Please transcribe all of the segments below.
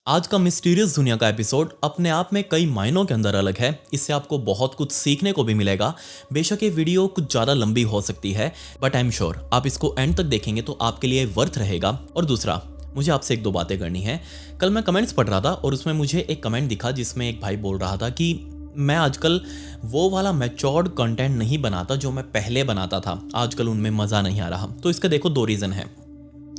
आज का मिस्टीरियस दुनिया का एपिसोड अपने आप में कई मायनों के अंदर अलग है। इससे आपको बहुत कुछ सीखने को भी मिलेगा। बेशक ये वीडियो कुछ ज़्यादा लंबी हो सकती है, बट आई एम श्योर आप इसको एंड तक देखेंगे तो आपके लिए वर्थ रहेगा। और दूसरा, मुझे आपसे एक दो बातें करनी है। कल मैं कमेंट्स पढ़ रहा था और उसमें मुझे एक कमेंट दिखा जिसमें एक भाई बोल रहा था कि मैं आजकल वो वाला मैच्योर्ड कंटेंट नहीं बनाता जो मैं पहले बनाता था, आजकल उनमें मज़ा नहीं आ रहा। तो इसका देखो दो रीज़न है।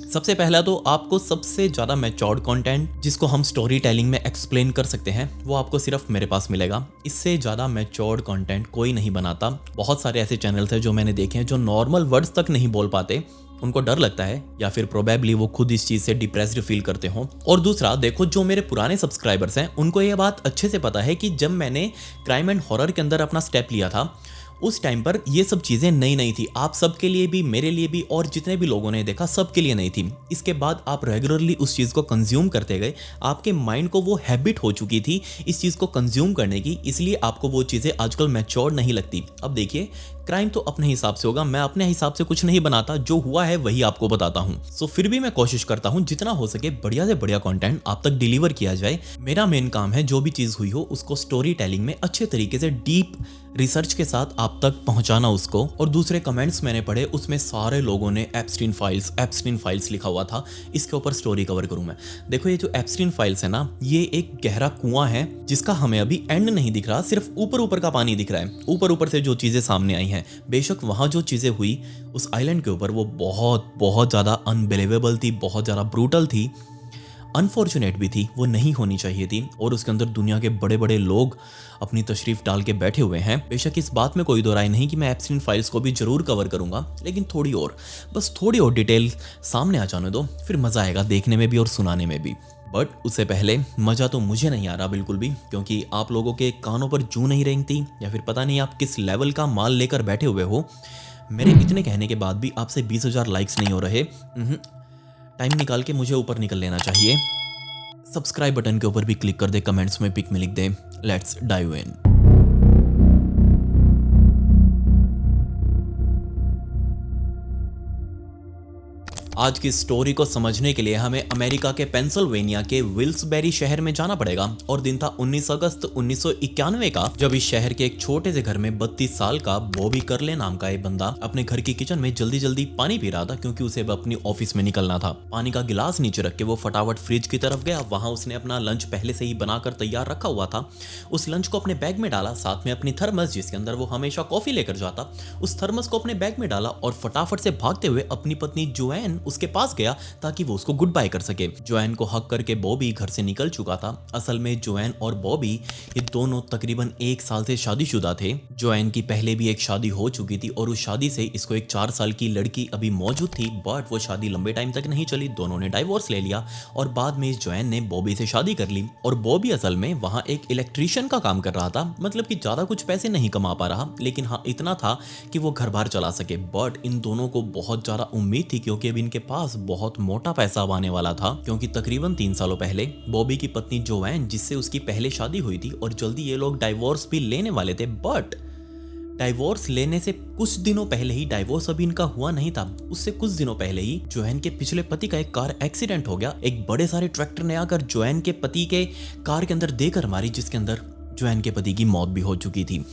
सबसे पहला तो आपको सबसे ज़्यादा मैच्योर्ड कंटेंट जिसको हम स्टोरी टेलिंग में एक्सप्लेन कर सकते हैं वो आपको सिर्फ मेरे पास मिलेगा। इससे ज़्यादा मैच्योर्ड कंटेंट कोई नहीं बनाता। बहुत सारे ऐसे चैनल्स हैं जो मैंने देखे हैं जो नॉर्मल वर्ड्स तक नहीं बोल पाते, उनको डर लगता है या फिर प्रोबेबली वो खुद इस चीज़ से डिप्रेस्ड फील करते हो। और दूसरा देखो, जो मेरे पुराने सब्सक्राइबर्स हैं उनको ये बात अच्छे से पता है कि जब मैंने क्राइम एंड हॉरर के अंदर अपना स्टेप लिया था उस टाइम पर ये सब चीज़ें नई नई थी। आप सबके लिए भी, मेरे लिए भी, और जितने भी लोगों ने देखा सबके लिए नई थी। इसके बाद आप रेगुलरली उस चीज़ को कंज्यूम करते गए, आपके माइंड को वो हैबिट हो चुकी थी इस चीज़ को कंज्यूम करने की, इसलिए आपको वो चीज़ें आजकल मैच्योर नहीं लगती। अब देखिए, क्राइम तो अपने हिसाब से होगा, मैं अपने हिसाब से कुछ नहीं बनाता, जो हुआ है वही आपको बताता हूँ। सो फिर भी मैं कोशिश करता हूँ जितना हो सके बढ़िया से बढ़िया कंटेंट आप तक डिलीवर किया जाए। मेरा मेन काम है जो भी चीज़ हुई हो उसको स्टोरी टेलिंग में अच्छे तरीके से डीप रिसर्च के साथ आप तक पहुंचाना उसको। और दूसरे कमेंट्स मैंने पढ़े उसमें सारे लोगों ने एप्स्टीन फाइल्स लिखा हुआ था। इसके ऊपर स्टोरी कवर करूं मैं। देखो, ये जो एप्स्टीन फाइल्स है ना, ये एक गहरा कुआं है जिसका हमें अभी एंड नहीं दिख रहा, सिर्फ ऊपर ऊपर का पानी दिख रहा है। ऊपर ऊपर से जो चीज़ें सामने आई हैं, बेशक वहाँ जो चीज़ें हुई उस आइलैंड के ऊपर वो बहुत बहुत ज़्यादा अनबिलीवेबल थी, बहुत ज़्यादा ब्रूटल थी, अनफॉर्चुनेट भी थी, वो नहीं होनी चाहिए थी। और उसके अंदर दुनिया के बड़े बड़े लोग अपनी तशरीफ डाल के बैठे हुए हैं। बेशक इस बात में कोई दो राय नहीं कि मैं एप्स्टीन फाइल्स को भी जरूर कवर करूंगा, लेकिन बस थोड़ी और डिटेल सामने आ जाने दो, फिर मज़ा आएगा देखने में भी और सुनाने में भी। बट उससे पहले मज़ा तो मुझे नहीं आ रहा बिल्कुल भी, क्योंकि आप लोगों के कानों पर जूं नहीं रेंगती, या फिर पता नहीं आप किस लेवल का माल लेकर बैठे हुए हो। मेरे इतने कहने के बाद भी आपसे 20,000 लाइक्स नहीं हो रहे। टाइम निकाल के मुझे ऊपर निकल लेना चाहिए। सब्सक्राइब बटन के ऊपर भी क्लिक कर दे, कमेंट्स में पिक में लिख दे। Let's dive in. आज की स्टोरी को समझने के लिए हमें अमेरिका के पेंसिल्वेनिया के विल्सबेरी शहर में जाना पड़ेगा। और दिन था 19 अगस्त 1991 का, जब इस शहर के एक छोटे से घर में 32 साल का बॉबी कर्ले नाम का एक बंदा अपने घर की किचन में जल्दी जल्दी पानी पी रहा था, क्योंकि उसे अब अपनी ऑफिस में निकलना था। पानी का गिलास नीचे रख के वो फटाफट फ्रिज की तरफ गया। वहां उसने अपना लंच पहले से ही बनाकर तैयार रखा हुआ था। उस लंच को अपने बैग में डाला, साथ में अपनी थर्मस जिसके अंदर वो हमेशा कॉफी लेकर जाता, उस थर्मस को अपने बैग में डाला और फटाफट से भागते हुए अपनी पत्नी जोएन उसके पास गया ताकि वो उसको गुड बाय कर सके। जोएन को हक करके बॉबी घर से निकल चुका था। असल में जोएन और बॉबी ये दोनों तकरीबन 1 साल से शादीशुदा थे। जोएन की पहले भी एक शादी हो चुकी थी और उस शादी से इसको एक 4 साल की लड़की अभी मौजूद थी, बट वो शादी लंबे टाइम तक नहीं चली। दोनों ने डाइवोर्स ले लिया और बाद में इस जोएन ने बॉबी से शादी कर ली। और बॉबी असल में वहां एक इलेक्ट्रीशियन का काम कर रहा था, मतलब कि ज्यादा कुछ पैसे नहीं कमा पा रहा, लेकिन हाँ इतना था कि वो घर बार चला सके। बट इन दोनों को बहुत ज्यादा उम्मीद थी, क्योंकि अब इनके पास बहुत मोटा पैसा आने वाला था। क्योंकि तकरीबन 3 सालों पहले बॉबी की पत्नी जोएन, जिससे उसकी पहले शादी हुई थी, और जल्दी ये लोग डाइवोर्स भी लेने वाले थे। बट डाइवोर्स लेने से कुछ दिनों पहले ही, डाइवोर्स अभी इनका हुआ नहीं था, उससे कुछ दिनों पहले ही जोएन के पिछले पति का एक कार एक्सीडेंट हो गया। एक बड़े सारे ट्रैक्टर ने आकर जोएन के पति के कार के अंदर देकर मारी, जिसके अंदर जोएन के पति की मौत भी हो चुकी थी।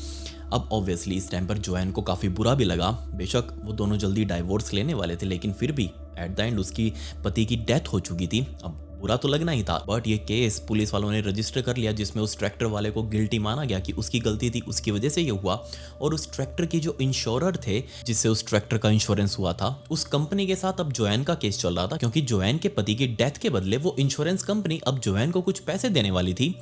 अब ऑब्वियसली इस टाइम पर जोएन को काफ़ी बुरा भी लगा। बेशक वो दोनों जल्दी डाइवोर्स लेने वाले थे, लेकिन फिर भी एट द एंड उसकी पति की डेथ हो चुकी थी। अब बुरा तो लगना ही था। बट ये केस पुलिस वालों ने रजिस्टर कर लिया, जिसमें उस ट्रैक्टर वाले को गिल्टी माना गया कि उसकी गलती थी, उसकी वजह से ये हुआ। और उस ट्रैक्टर के जो इंश्योरर थे, जिससे उस ट्रैक्टर का इंश्योरेंस हुआ था, उस कंपनी के साथ अब जोएन का केस चल रहा था, क्योंकि जोएन के पति की डेथ के बदले वो इंश्योरेंस कंपनी अब जोएन को कुछ पैसे देने वाली थी।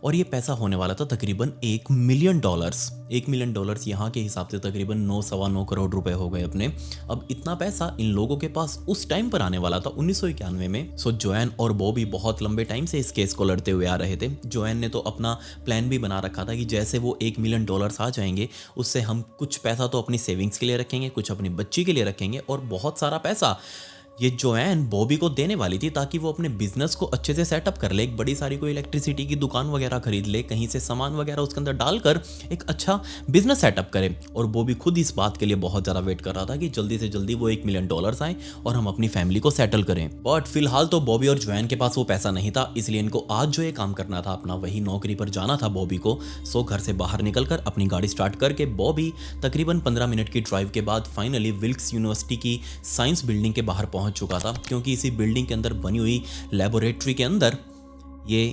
और ये पैसा होने वाला था तकरीबन $1 मिलियन। $1 मिलियन यहाँ के हिसाब से तकरीबन 9-9 करोड़ रुपए हो गए अपने। अब इतना पैसा इन लोगों के पास उस टाइम पर आने वाला था 1991 में। सो जोएन और बॉबी बहुत लंबे टाइम से इस केस को लड़ते हुए आ रहे थे। जोएन ने तो अपना प्लान भी बना रखा था कि जैसे वो $1 मिलियन आ जाएंगे, उससे हम कुछ पैसा तो अपनी सेविंग्स के लिए रखेंगे, कुछ अपनी बच्ची के लिए रखेंगे, और बहुत सारा पैसा ये जोएन बॉबी को देने वाली थी ताकि वो अपने बिजनेस को अच्छे से सेटअप कर ले, एक बड़ी सारी कोई इलेक्ट्रिसिटी की दुकान वगैरह खरीद ले, कहीं से सामान वगैरह उसके अंदर डालकर एक अच्छा बिजनेस सेटअप करे। और बॉबी खुद इस बात के लिए बहुत ज़्यादा वेट कर रहा था कि जल्दी से जल्दी वो $1 मिलियन आए और हम अपनी फैमिली को सेटल करें। बट फिलहाल तो बॉबी और जोएन के पास वो पैसा नहीं था, इसलिए इनको आज जो ये काम करना था अपना, वही नौकरी पर जाना था बॉबी को। सो घर से बाहर निकलकर अपनी गाड़ी स्टार्ट करके बॉबी तकरीबन 15 मिनट की ड्राइव के बाद फाइनली विल्क्स यूनिवर्सिटी की साइंस बिल्डिंग के बाहर पहुंच चुका था, क्योंकि इसी बिल्डिंग के अंदर बनी हुई लेबोरेटरी के अंदर ये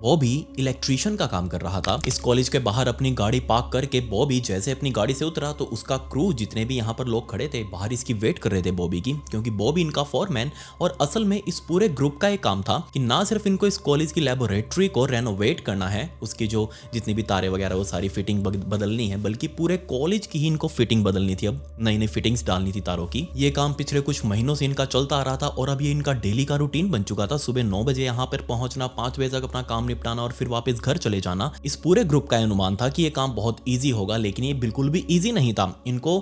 बॉबी इलेक्ट्रीशियन का काम कर रहा था। इस कॉलेज के बाहर अपनी गाड़ी पार्क करके बॉबी जैसे अपनी गाड़ी से उतरा तो उसका क्रू, जितने भी यहाँ पर लोग खड़े थे, बाहर इसकी वेट कर रहे थे बॉबी की, क्योंकि बॉबी इनका फॉरमैन। और असल में इस पूरे ग्रुप का एक काम था कि ना सिर्फ इनको इस कॉलेज की लेबोरेटरी को रेनोवेट करना है, उसकी जो जितनी भी तारे वगैरह वो सारी फिटिंग बदलनी है, बल्कि पूरे कॉलेज की ही इनको फिटिंग बदलनी थी। अब नई नई फिटिंग्स डालनी थी तारों की। ये काम पिछले कुछ महीनों से इनका चलता आ रहा था और अब ये इनका डेली का रूटीन बन चुका था। सुबह 9 बजे यहाँ पर पहुंचना, 5 बजे तक अपना काम निपटाना और फिर वापस घर चले जाना। इस पूरे ग्रुप का अनुमान था कि ये काम बहुत इजी होगा, लेकिन ये बिल्कुल भी इजी नहीं था। इनको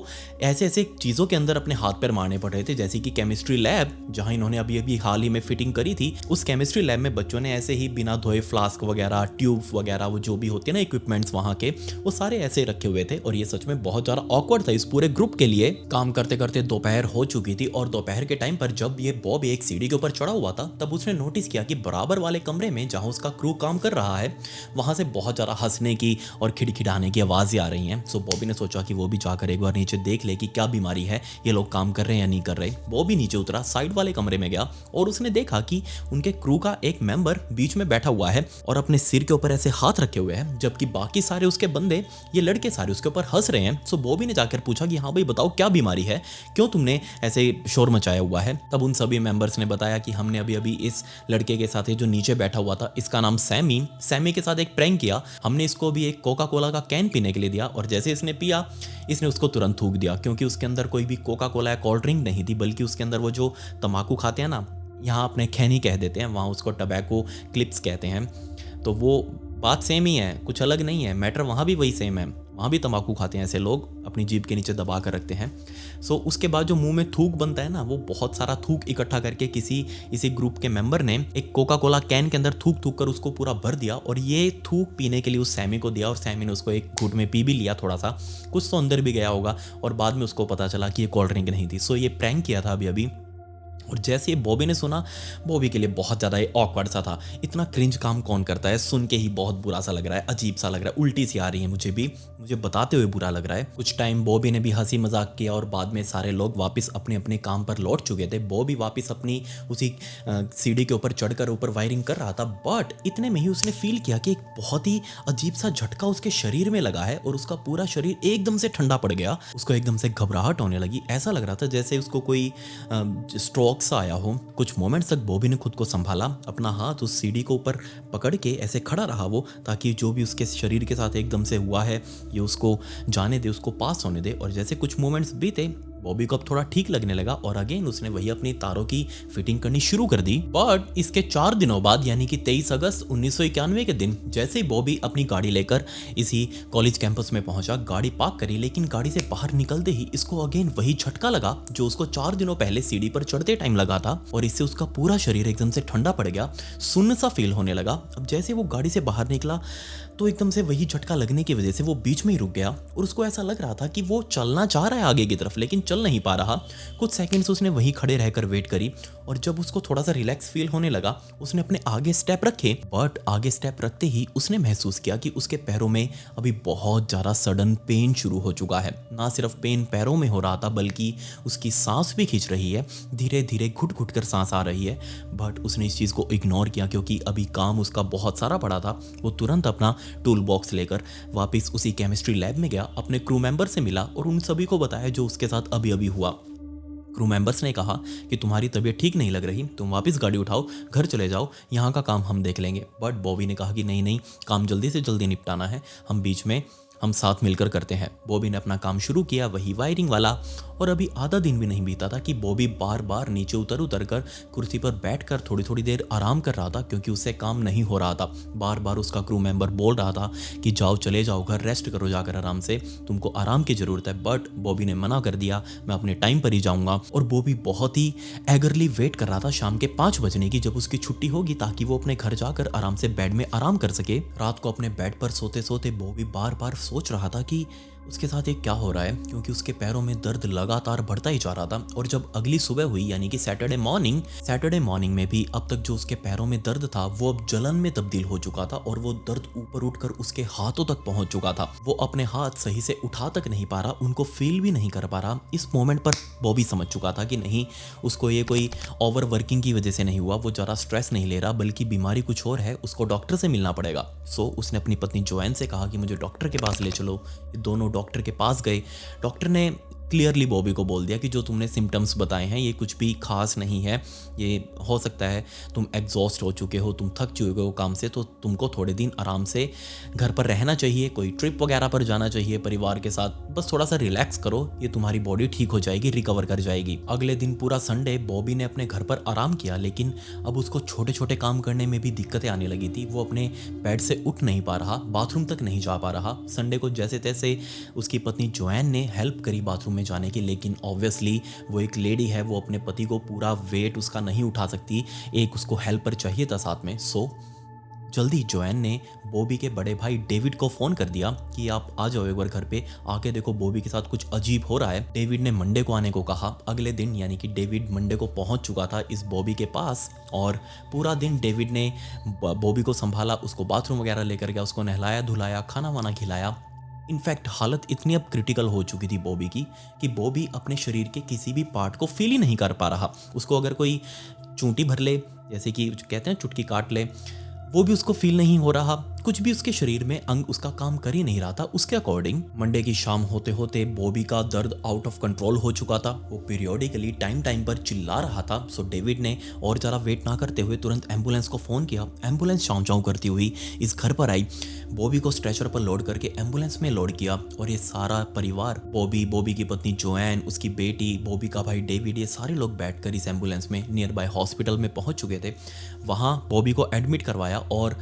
ऐसे ऐसे चीजों के अंदर अपने हाथ पैर मारने पड़ रहे थे, जैसे कि केमिस्ट्री लैब, जहां इन्होंने अभी अभी हाल ही में फिटिंग करी थी। उस केमिस्ट्री लैब में बच्चों ने ऐसे ही बिना धोए फ्लास्क वगैरह, ट्यूब वगैरह, वो जो भी होते हैं ना इक्विपमेंट्स वहां के, वो सारे ऐसे रखे हुए थे। और ये सच में बहुत ज्यादा ऑकवर्ड था इस पूरे ग्रुप के लिए। काम करते करते दोपहर हो चुकी थी और दोपहर के टाइम पर जब ये बॉब एक सीढ़ी के ऊपर चढ़ा हुआ था, तब उसने नोटिस किया कि बराबर वाले कमरे में जहां उसका क्रू काम कर रहा है, वहां से बहुत ज़्यादा हंसने की और खिड़खिड़ाने की आवाज़ें आ रही हैं। सो बॉबी ने सोचा कि वो भी जाकर एक बार नीचे देख ले कि क्या बीमारी है, ये लोग काम कर रहे हैं या नहीं कर रहे। बॉबी नीचे उतरा, साइड वाले कमरे में गया और उसने देखा कि उनके क्रू का एक मेंबर बीच में बैठा हुआ है और अपने सिर के ऊपर ऐसे हाथ रखे हुए हैं, जबकि बाकी सारे उसके बंदे, ये लड़के सारे उसके ऊपर हंस रहे हैं। सो बॉबी ने जाकर पूछा कि हाँ भाई बताओ क्या बीमारी है, क्यों तुमने ऐसे शोर मचाया हुआ है। तब उन सभी मेंबर्स ने बताया कि हमने अभी अभी इस लड़के के साथ जो नीचे बैठा हुआ था, इसका नाम सैमी के साथ एक प्रैंक किया। हमने इसको भी एक कोका कोला का कैन पीने के लिए दिया और जैसे इसने पिया, इसने उसको तुरंत थूक दिया, क्योंकि उसके अंदर कोई भी कोका कोला या कोल्ड ड्रिंक नहीं थी, बल्कि उसके अंदर वो जो तंबाकू खाते हैं ना, यहाँ अपने खैनी कह देते हैं, वहाँ उसको टबैको क्लिप्स कहते हैं। तो वो बात सेम ही है, कुछ अलग नहीं है, मैटर वहाँ भी वही सेम है। वहाँ भी तंबाकू खाते हैं ऐसे लोग, अपनी जीभ के नीचे दबा कर रखते हैं। सो उसके बाद जो मुंह में थूक बनता है ना, वो बहुत सारा थूक इकट्ठा करके इसी ग्रुप के मेंबर ने एक कोका कोला कैन के अंदर थूक थूक कर उसको पूरा भर दिया और ये थूक पीने के लिए उस सैमी को दिया और सैमी ने उसको एक घूंट में पी भी लिया थोड़ा सा, कुछ तो अंदर भी गया होगा और बाद में उसको पता चला कि ये कोल्ड ड्रिंक नहीं थी। सो ये प्रैंक किया था अभी अभी। और जैसे ही बॉबी ने सुना, बॉबी के लिए बहुत ज़्यादा ऑकवर्ड सा था। इतना क्रिंज काम कौन करता है, सुन के ही बहुत बुरा सा लग रहा है, अजीब सा लग रहा है, उल्टी सी आ रही है मुझे बताते हुए बुरा लग रहा है। कुछ टाइम बॉबी ने भी हंसी मजाक किया और बाद में सारे लोग वापस अपने अपने काम पर लौट चुके थे। बॉबी वापस अपनी उसी सीढ़ी के ऊपर चढ़कर ऊपर वायरिंग कर रहा था, बट इतने में ही उसने फील किया कि एक बहुत ही अजीब सा झटका उसके शरीर में लगा है और उसका पूरा शरीर एकदम से ठंडा पड़ गया। उसको एकदम से घबराहट होने लगी, ऐसा लग रहा था जैसे उसको कोई स्ट्रोक सा आया हो। कुछ मोमेंट्स तक बॉबी ने खुद को संभाला, अपना हाथ उस सीढ़ी को ऊपर पकड़ के ऐसे खड़ा रहा वो, ताकि जो भी उसके शरीर के साथ एकदम से हुआ है ये उसको जाने दे, उसको पास होने दे। और जैसे कुछ मोमेंट्स बीते, बॉबी को अब थोड़ा ठीक लगने लगा और अगेन उसने वही अपनी तारों की फिटिंग करनी शुरू कर दी। बट इसके 4 दिनों बाद, यानी कि 23 अगस्त 1991 के दिन, जैसे ही बॉबी अपनी गाड़ी लेकर इसी कॉलेज कैंपस में पहुंचा, गाड़ी पार्क करी, लेकिन गाड़ी से बाहर निकलते ही इसको अगेन वही झटका लगा जो उसको 4 दिनों पहले सीढ़ी पर चढ़ते टाइम लगा था और इससे उसका पूरा शरीर एकदम से ठंडा पड़ गया, सुन्न सा फील होने लगा। अब जैसे वो गाड़ी से बाहर निकला तो एकदम से वही झटका लगने की वजह से वो बीच में ही रुक गया और उसको ऐसा लग रहा था कि वो चलना चाह रहा है आगे की तरफ, लेकिन चल नहीं पा रहा। कुछ सेकंड्स उसने वहीं खड़े रहकर वेट करी और जब उसको थोड़ा सा रिलैक्स फील होने लगा, उसने अपने आगे स्टेप रखे। बट आगे स्टेप रखते ही उसने महसूस किया कि उसके पैरों में अभी बहुत ज़्यादा सडन पेन शुरू हो चुका है। ना सिर्फ पेन पैरों में हो रहा था, बल्कि उसकी सांस भी खींच रही है, धीरे धीरे घुट घुट कर सांस आ रही है। बट उसने इस चीज़ को इग्नोर किया, क्योंकि अभी काम उसका बहुत सारा पड़ा था। वो तुरंत अपना टूल बॉक्स लेकर वापस उसी केमिस्ट्री लैब में गया, अपने क्रू मेंबर से मिला और उन सभी को बताया जो उसके साथ अभी अभी हुआ। क्रू मेंबर्स ने कहा कि तुम्हारी तबीयत ठीक नहीं लग रही, तुम वापस गाड़ी उठाओ, घर चले जाओ, यहाँ का काम हम देख लेंगे। बट बॉबी ने कहा कि नहीं, काम जल्दी से जल्दी निपटाना है, हम बीच में हम साथ मिलकर करते हैं। बॉबी ने अपना काम शुरू किया, वही वायरिंग वाला, और अभी आधा दिन भी नहीं बीता था कि बॉबी बार बार नीचे उतर उतर कर कुर्सी पर बैठकर थोड़ी थोड़ी देर आराम कर रहा था, क्योंकि उससे काम नहीं हो रहा था। बार बार उसका क्रू मेंबर बोल रहा था कि जाओ, चले जाओ घर, रेस्ट करो जाकर आराम से, तुमको आराम की ज़रूरत है। बट बॉबी ने मना कर दिया, मैं अपने टाइम पर ही जाऊँगा। और बॉबी बहुत ही एगरली वेट कर रहा था शाम के 5 बजने की, जब उसकी छुट्टी होगी, ताकि वो अपने घर जाकर आराम से बेड में आराम कर सके। रात को अपने बेड पर सोते सोते बॉबी बार बार सोच रहा था कि उसके साथ ये क्या हो रहा है, क्योंकि उसके पैरों में दर्द लगातार बढ़ता ही जा रहा था। और जब अगली सुबह हुई, यानी कि सैटरडे मॉर्निंग में भी अब तक जो उसके पैरों में दर्द था वो अब जलन में तब्दील हो चुका था, और वो दर्द ऊपर उठकर उसके हाथों तक पहुंच चुका था। वो अपने हाथ सही से उठा तक नहीं पा रहा, उनको फील भी नहीं कर पा रहा। इस मोमेंट पर बॉबी समझ चुका था कि नहीं, उसको ये कोई ओवर वर्किंग की वजह से नहीं हुआ, वो ज़्यादा स्ट्रेस नहीं ले रहा, बल्कि बीमारी कुछ और है, उसको डॉक्टर से मिलना पड़ेगा। सो उसने अपनी पत्नी जोएन से कहा कि मुझे डॉक्टर के पास ले चलो। दोनों डॉक्टर के पास गए। डॉक्टर ने क्लियरली बॉबी को बोल दिया कि जो तुमने सिम्टम्स बताए हैं ये कुछ भी खास नहीं है, ये हो सकता है तुम एग्जॉस्ट हो चुके हो, तुम थक चुके हो काम से, तो तुमको थोड़े दिन आराम से घर पर रहना चाहिए, कोई ट्रिप वगैरह पर जाना चाहिए परिवार के साथ, बस थोड़ा सा रिलैक्स करो, ये तुम्हारी बॉडी ठीक हो जाएगी, रिकवर कर जाएगी। अगले दिन पूरा संडे बॉबी ने अपने घर पर आराम किया, लेकिन अब उसको छोटे छोटे काम करने में भी दिक्कतें आने लगी थी। वो अपने बेड से उठ नहीं पा रहा, बाथरूम तक नहीं जा पा रहा। संडे को जैसे तैसे उसकी पत्नी जोएन ने हेल्प करी बाथरूम में जाने की, लेकिन ऑब्वियसली वो एक लेडी है, वो अपने पति को पूरा वेट उसका नहीं उठा सकती, एक उसको हेल्पर चाहिए था साथ में। सो जल्दी जोएन ने बॉबी के बड़े भाई डेविड को फ़ोन कर दिया कि आप आ जाओ एक बार घर पे, आके देखो बॉबी के साथ कुछ अजीब हो रहा है। डेविड ने मंडे को आने को कहा। अगले दिन यानी कि डेविड मंडे को पहुंच चुका था इस बॉबी के पास, और पूरा दिन डेविड ने बॉबी को संभाला, उसको बाथरूम वगैरह लेकर गया, उसको नहलाया धुलाया, खाना वाना खिलाया। इनफैक्ट हालत इतनी अब क्रिटिकल हो चुकी थी बॉबी की कि बॉबी अपने शरीर के किसी भी पार्ट को फील ही नहीं कर पा रहा। उसको अगर कोई चूंटी भर ले, जैसे कि कहते हैं चुटकी काट ले, वो भी उसको फील नहीं हो रहा। कुछ भी उसके शरीर में अंग उसका काम कर ही नहीं रहा था उसके अकॉर्डिंग। मंडे की शाम होते होते बॉबी का दर्द आउट ऑफ कंट्रोल हो चुका था। वो पीरियोडिकली टाइम पर चिल्ला रहा था। सो डेविड ने और ज़्यादा वेट ना करते हुए तुरंत एम्बुलेंस को फ़ोन किया। एम्बुलेंस चाँव चाँव करती हुई इस घर पर आई। बॉबी को स्ट्रेचर पर लोड करके एम्बुलेंस में लोड किया, और ये सारा परिवार, बॉबी की पत्नी जोएन, उसकी बेटी, बॉबी का भाई डेविड, ये सारे लोग बैठकर इस एम्बुलेंस में नियर बाय हॉस्पिटल में पहुंच चुके थे। वहाँ बॉबी को एडमिट करवाया, और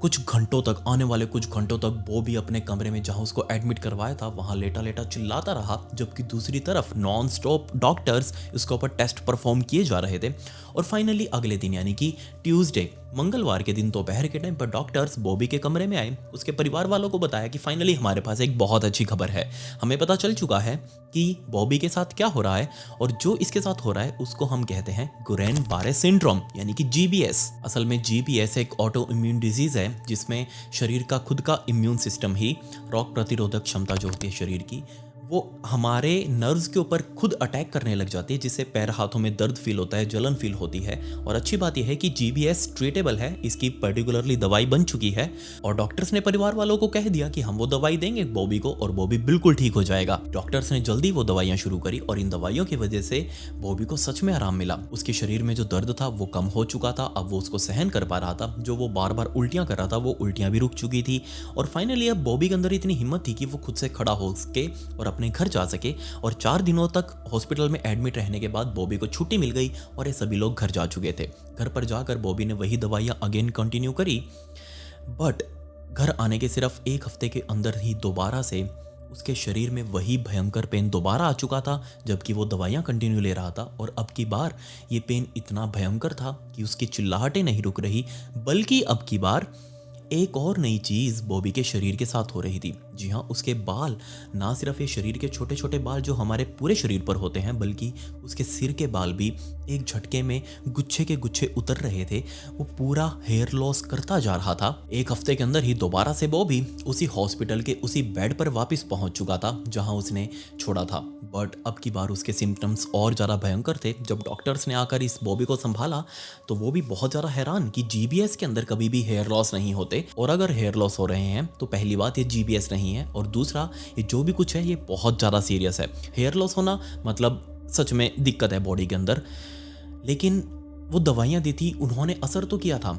कुछ घंटों तक, आने वाले कुछ घंटों तक बॉबी अपने कमरे में जहां उसको एडमिट करवाया था वहां लेटा लेटा चिल्लाता रहा, जबकि दूसरी तरफ नॉन स्टॉप डॉक्टर्स इसके ऊपर टेस्ट परफॉर्म किए जा रहे थे। और फाइनली अगले दिन यानी कि ट्यूसडे, मंगलवार के दिन दोपहर के टाइम पर डॉक्टर्स बॉबी के कमरे में आए। उसके परिवार वालों को बताया कि फाइनली हमारे पास एक बहुत अच्छी खबर है, हमें पता चल चुका है कि बॉबी के साथ क्या हो रहा है, और जो इसके साथ हो रहा है उसको हम कहते हैं गुरैन बारे सिंड्रोम, यानी कि GBS। असल में GBS एक ऑटो इम्यून डिजीज है जिसमें शरीर का खुद का इम्यून सिस्टम ही, रोग प्रतिरोधक क्षमता जो होती है शरीर की, वो हमारे नर्व्स के ऊपर खुद अटैक करने लग जाती है, जिससे पैर हाथों में दर्द फील होता है, जलन फील होती है। और अच्छी बात यह है कि GBS ट्रीटेबल है, इसकी पर्टिकुलरली दवाई बन चुकी है, और डॉक्टर्स ने परिवार वालों को कह दिया कि हम वो दवाई देंगे बॉबी को, और बॉबी बिल्कुल ठीक हो जाएगा। डॉक्टर्स ने जल्दी वो दवाइयाँ शुरू करी, और इन दवाइयों की वजह से बॉबी को सच में आराम मिला। उसके शरीर में जो दर्द था वो कम हो चुका था, अब वो उसको सहन कर पा रहा था। जो वो बार बार उल्टियाँ कर रहा था वो उल्टियाँ भी रुक चुकी थी, और फाइनली अब बॉबी के अंदर इतनी हिम्मत थी कि वो खुद से खड़ा हो सके और अपने घर जा सके। और 4 दिनों तक हॉस्पिटल में एडमिट रहने के बाद बॉबी को छुट्टी मिल गई, और ये सभी लोग घर जा चुके थे। घर पर जाकर बॉबी ने वही दवाइयां अगेन कंटिन्यू करी, बट घर आने के सिर्फ 1 हफ्ते के अंदर ही दोबारा से उसके शरीर में वही भयंकर पेन दोबारा आ चुका था, जबकि वो दवाइयां कंटिन्यू ले रहा था। और अब की बार ये पेन इतना भयंकर था कि उसकी चिल्लाहटें नहीं रुक रही, बल्कि अब की बार एक और नई चीज़ बॉबी के शरीर के साथ हो रही थी। जी हाँ, उसके बाल, ना सिर्फ ये शरीर के छोटे छोटे बाल जो हमारे पूरे शरीर पर होते हैं, बल्कि उसके सिर के बाल भी एक झटके में गुच्छे के गुच्छे उतर रहे थे। वो पूरा हेयर लॉस करता जा रहा था। 1 हफ्ते के अंदर ही दोबारा से बॉबी उसी हॉस्पिटल के उसी बेड पर वापस पहुंच चुका था जहां उसने छोड़ा था। बट अब की बार उसके सिम्टम्स और ज़्यादा भयंकर थे। जब डॉक्टर्स ने आकर इस बॉबी को संभाला तो वो भी बहुत ज़्यादा हैरान कि GBS के अंदर कभी भी हेयर लॉस नहीं होते, और अगर हेयर लॉस हो रहे हैं तो पहली बात ये GBS नहीं है, और दूसरा ये जो भी कुछ है ये बहुत ज़्यादा सीरियस है। हेयर लॉस होना मतलब सच में दिक्कत है बॉडी के अंदर। लेकिन वो दवाइयाँ दी थी, उन्होंने असर तो किया था,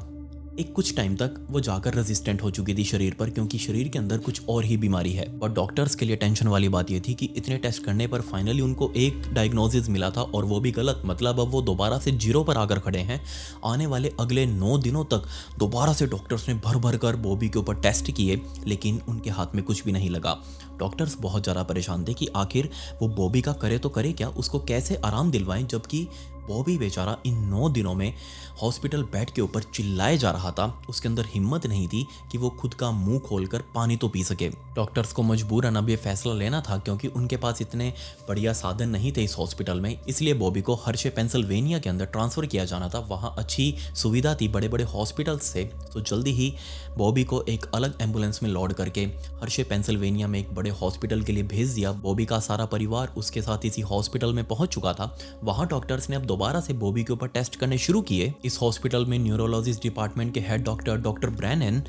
एक कुछ टाइम तक वो जाकर रेजिस्टेंट हो चुकी थी शरीर पर, क्योंकि शरीर के अंदर कुछ और ही बीमारी है। और डॉक्टर्स के लिए टेंशन वाली बात ये थी कि इतने टेस्ट करने पर फाइनली उनको एक डायग्नोसिस मिला था, और वो भी गलत। मतलब अब वो दोबारा से जीरो पर आकर खड़े हैं। आने वाले अगले 9 दिनों तक दोबारा से डॉक्टर्स ने भर भर कर बॉबी के ऊपर टेस्ट किए, लेकिन उनके हाथ में कुछ भी नहीं लगा। डॉक्टर्स बहुत ज़्यादा परेशान थे कि आखिर वो बॉबी का करे तो करे क्या, उसको कैसे आराम दिलवाएं, जबकि बॉबी बेचारा इन 9 दिनों में हॉस्पिटल बेड के ऊपर चिल्लाए जा रहा था। उसके अंदर हिम्मत नहीं थी कि वो खुद का मुंह खोलकर पानी तो पी सके। डॉक्टर्स को मजबूरन अब ये फैसला लेना था, क्योंकि उनके पास इतने बढ़िया साधन नहीं थे इस हॉस्पिटल में। इसलिए बॉबी को हर्षे पेंसिल्वेनिया के अंदर ट्रांसफ़र किया जाना था। वहाँ अच्छी सुविधा थी, बड़े बड़े हॉस्पिटल्स थे। तो जल्दी ही बॉबी को एक अलग एम्बुलेंस में लोड करके हर्षे पेंसिल्वेनिया में एक बड़े हॉस्पिटल के लिए भेज दिया। बॉबी का सारा परिवार उसके साथ इसी हॉस्पिटल में पहुंच चुका था। वहाँ डॉक्टर्स ने अब दोबारा से बॉबी के ऊपर टेस्ट करने शुरू किए। इस हॉस्पिटल में न्यूरोलॉजिस्ट डिपार्टमेंट के हेड डॉक्टर ब्रैनन,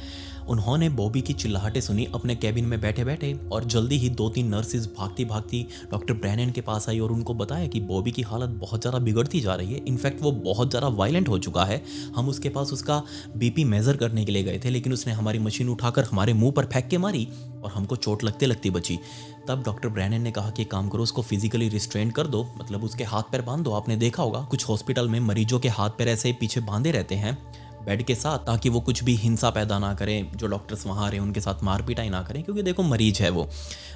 उन्होंने बॉबी की चिल्लाहटें सुनी अपने कैबिन में बैठे बैठे, और जल्दी ही 2-3 नर्सेज भागती भागती डॉक्टर ब्रैनन के पास आई और उनको बताया कि बॉबी की हालत बहुत ज़्यादा बिगड़ती जा रही है। इनफैक्ट वो बहुत ज़्यादा वायलेंट हो चुका है। हम उसके पास उसका बीपी मेज़र करने के लिए गए थे, लेकिन उसने हमारी मशीन उठाकर हमारे मुंह पर फेंक के मारी और हमको चोट लगते लगती बची। तब डॉक्टर ब्रैनन ने कहा कि काम करो, उसको फिजिकली रिस्ट्रेन कर दो, मतलब उसके हाथ पैर बांध दो। आपने देखा होगा कुछ हॉस्पिटल में मरीजों के हाथ पैर ऐसे पीछे बांधे रहते हैं बेड के साथ, ताकि वो कुछ भी हिंसा पैदा ना करें। जो डॉक्टर्स वहाँ आ रहे हैं उनके साथ मार पिटाई ना करें, क्योंकि देखो मरीज है, वो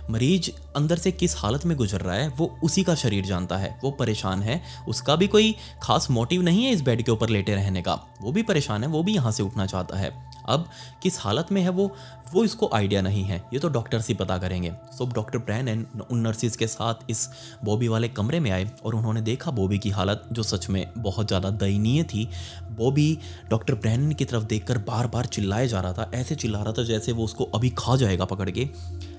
मरीज अंदर से किस हालत में गुजर रहा है वो उसी का शरीर जानता है। वो परेशान है, उसका भी कोई खास मोटिव नहीं है इस बेड के ऊपर लेटे रहने का। वो भी परेशान है, वो भी यहाँ से उठना चाहता है। अब किस हालत में है वो इसको आइडिया नहीं है, ये तो डॉक्टर्स ही पता करेंगे। सो डॉक्टर ब्रैनन उन नर्सिस के साथ इस बॉबी वाले कमरे में आए और उन्होंने देखा बॉबी की हालत, जो सच में बहुत ज़्यादा दयनीय थी। बॉबी डॉक्टर ब्रैनन की तरफ देखकर बार बार चिल्लाए जा रहा था, ऐसे चिल्ला रहा था जैसे वो उसको अभी खा जाएगा पकड़ के।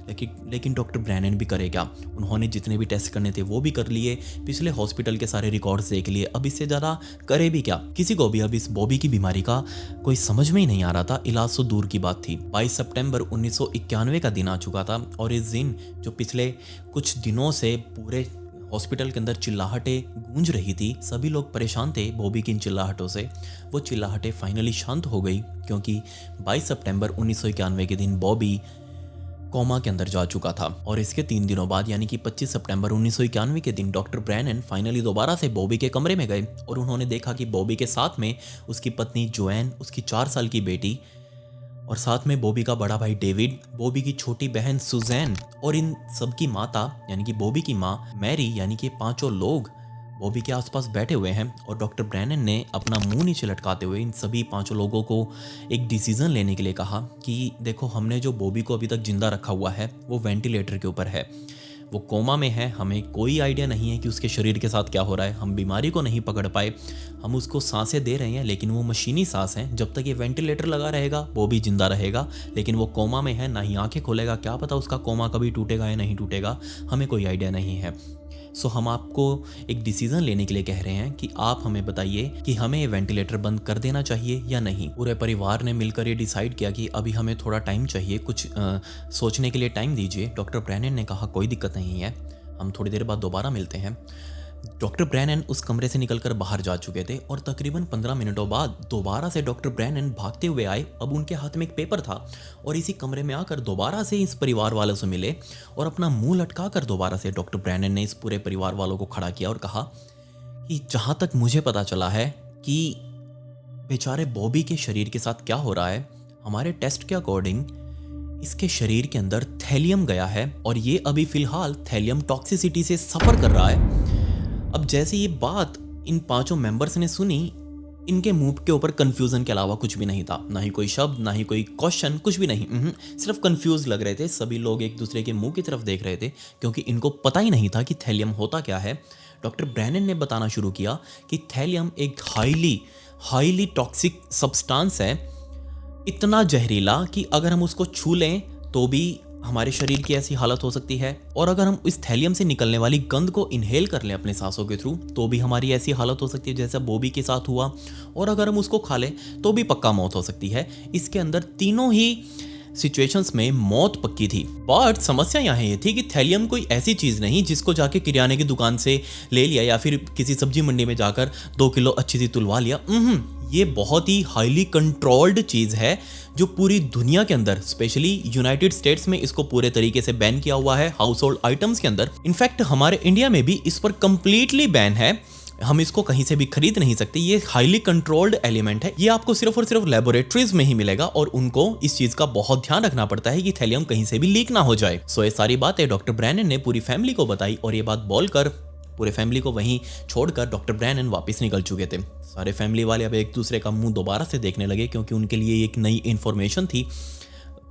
लेकिन डॉक्टर ब्रैनन भी करे क्या, उन्होंने जितने भी टेस्ट करने थे वो भी कर लिए, पिछले हॉस्पिटल के सारे रिकॉर्ड्स देख लिए। अब इससे ज़्यादा करे भी क्या, किसी को भी अब इस बॉबी की बीमारी का कोई समझ में ही नहीं आ रहा था। इलाज तो दूर की बात थी। 22 सितंबर 1991 का दिन आ चुका था, और इस दिन जो पिछले कुछ दिनों से पूरे हॉस्पिटल के अंदर चिल्लाहटें गूंज रही थी, सभी लोग परेशान थे बॉबी की इन चिल्लाहटों से। वो चिल्लाहटें फाइनली शांत हो गई, क्योंकि 22 सितंबर 1991 के दिन बॉबी कोमा के अंदर जा चुका था। और इसके 3 दिनों बाद यानी कि 25 सितंबर 1991 के दिन डॉक्टर ब्रैनन फाइनली दोबारा से बॉबी के कमरे में गए, और उन्होंने देखा कि बॉबी के साथ में उसकी पत्नी जोएन, उसकी 4 साल की बेटी, और साथ में बॉबी का बड़ा भाई डेविड, बॉबी की छोटी बहन सुजैन, और इन सबकी माता यानी कि बॉबी की माँ मैरी, यानी कि 5 लोग बॉबी के आसपास बैठे हुए हैं। और डॉक्टर ब्रैनन ने अपना मुंह नीचे लटकाते हुए इन सभी 5 लोगों को एक डिसीजन लेने के लिए कहा कि देखो, हमने जो बॉबी को अभी तक जिंदा रखा हुआ है वो वेंटिलेटर के ऊपर है, वो कोमा में है, हमें कोई आइडिया नहीं है कि उसके शरीर के साथ क्या हो रहा है, हम बीमारी को नहीं पकड़ पाए, हम उसको सांसें दे रहे हैं लेकिन वो मशीनी सांस हैं। जब तक ये वेंटिलेटर लगा रहेगा वो भी जिंदा रहेगा, लेकिन वो कोमा में है, ना ही आंखें खोलेगा। क्या पता उसका कोमा कभी टूटेगा या नहीं टूटेगा, हमें कोई आइडिया नहीं है। सो हम आपको एक डिसीजन लेने के लिए कह रहे हैं कि आप हमें बताइए कि हमें ये वेंटिलेटर बंद कर देना चाहिए या नहीं। पूरे परिवार ने मिलकर ये डिसाइड किया कि अभी हमें थोड़ा टाइम चाहिए, कुछ सोचने के लिए टाइम दीजिए। डॉक्टर ब्रैनन ने कहा कोई दिक्कत नहीं है, हम थोड़ी देर बाद दोबारा मिलते हैं। डॉक्टर ब्रैनन उस कमरे से निकलकर बाहर जा चुके थे, और तकरीबन 15 मिनटों बाद दोबारा से डॉक्टर ब्रैनन भागते हुए आए। अब उनके हाथ में एक पेपर था, और इसी कमरे में आकर दोबारा से इस परिवार वालों से मिले, और अपना मुंह लटकाकर दोबारा से डॉक्टर ब्रैनन ने इस पूरे परिवार वालों को खड़ा किया और कहा कि जहाँ तक मुझे पता चला है कि बेचारे बॉबी के शरीर के साथ क्या हो रहा है, हमारे टेस्ट के अकॉर्डिंग इसके शरीर के अंदर थैलियम गया है, और ये अभी फिलहाल थैलियम टॉक्सिसिटी से सफ़र कर रहा है। अब जैसे ये बात इन 5 मेंबर्स ने सुनी, इनके मुंह के ऊपर कंफ्यूजन के अलावा कुछ भी नहीं था, ना ही कोई शब्द, ना ही कोई क्वेश्चन, कुछ भी नहीं। सिर्फ कंफ्यूज लग रहे थे। सभी लोग एक दूसरे के मुंह की तरफ देख रहे थे, क्योंकि इनको पता ही नहीं था कि थैलियम होता क्या है। डॉक्टर ब्रैनन ने बताना शुरू किया कि थैलियम एक हाईली टॉक्सिक सब्सटेंस है, इतना जहरीला कि अगर हम उसको छू लें तो भी हमारे शरीर की ऐसी हालत हो सकती है, और अगर हम इस थैलियम से निकलने वाली गंध को इनहेल कर लें अपने सांसों के थ्रू तो भी हमारी ऐसी हालत हो सकती है जैसा बॉबी के साथ हुआ, और अगर हम उसको खा लें तो भी पक्का मौत हो सकती है। इसके अंदर तीनों ही सिचुएशंस में मौत पक्की थी। बट समस्या यहाँ ये थी कि थैलियम कोई ऐसी चीज़ नहीं जिसको जाके किराने की दुकान से ले लिया या फिर किसी सब्जी मंडी में जाकर 2 किलो अच्छी सी तुलवा लिया। ये बहुत ही हाईली कंट्रोल्ड चीज़ है जो पूरी दुनिया के अंदर, स्पेशली यूनाइटेड स्टेट्स में इसको पूरे तरीके से बैन किया हुआ है हाउस होल्ड आइटम्स के अंदर। इनफैक्ट हमारे इंडिया में भी इस पर कंप्लीटली बैन है, हम इसको कहीं से भी खरीद नहीं सकते। ये हाईली कंट्रोल्ड एलिमेंट है, ये आपको सिर्फ और सिर्फ लेबोरेटरीज में ही मिलेगा और उनको इस चीज का बहुत ध्यान रखना पड़ता है कि थैलियम कहीं से भी लीक ना हो जाए। सो ये सारी बातें डॉक्टर ब्रैनन ने पूरी फैमिली को बताई और ये बात बोलकर पूरे फैमिली को वहीं छोड़कर डॉक्टर ब्रैनन वापस निकल चुके थे। सारे फैमिली वाले अब एक दूसरे का मुंह दोबारा से देखने लगे क्योंकि उनके लिए एक नई इन्फॉर्मेशन थी।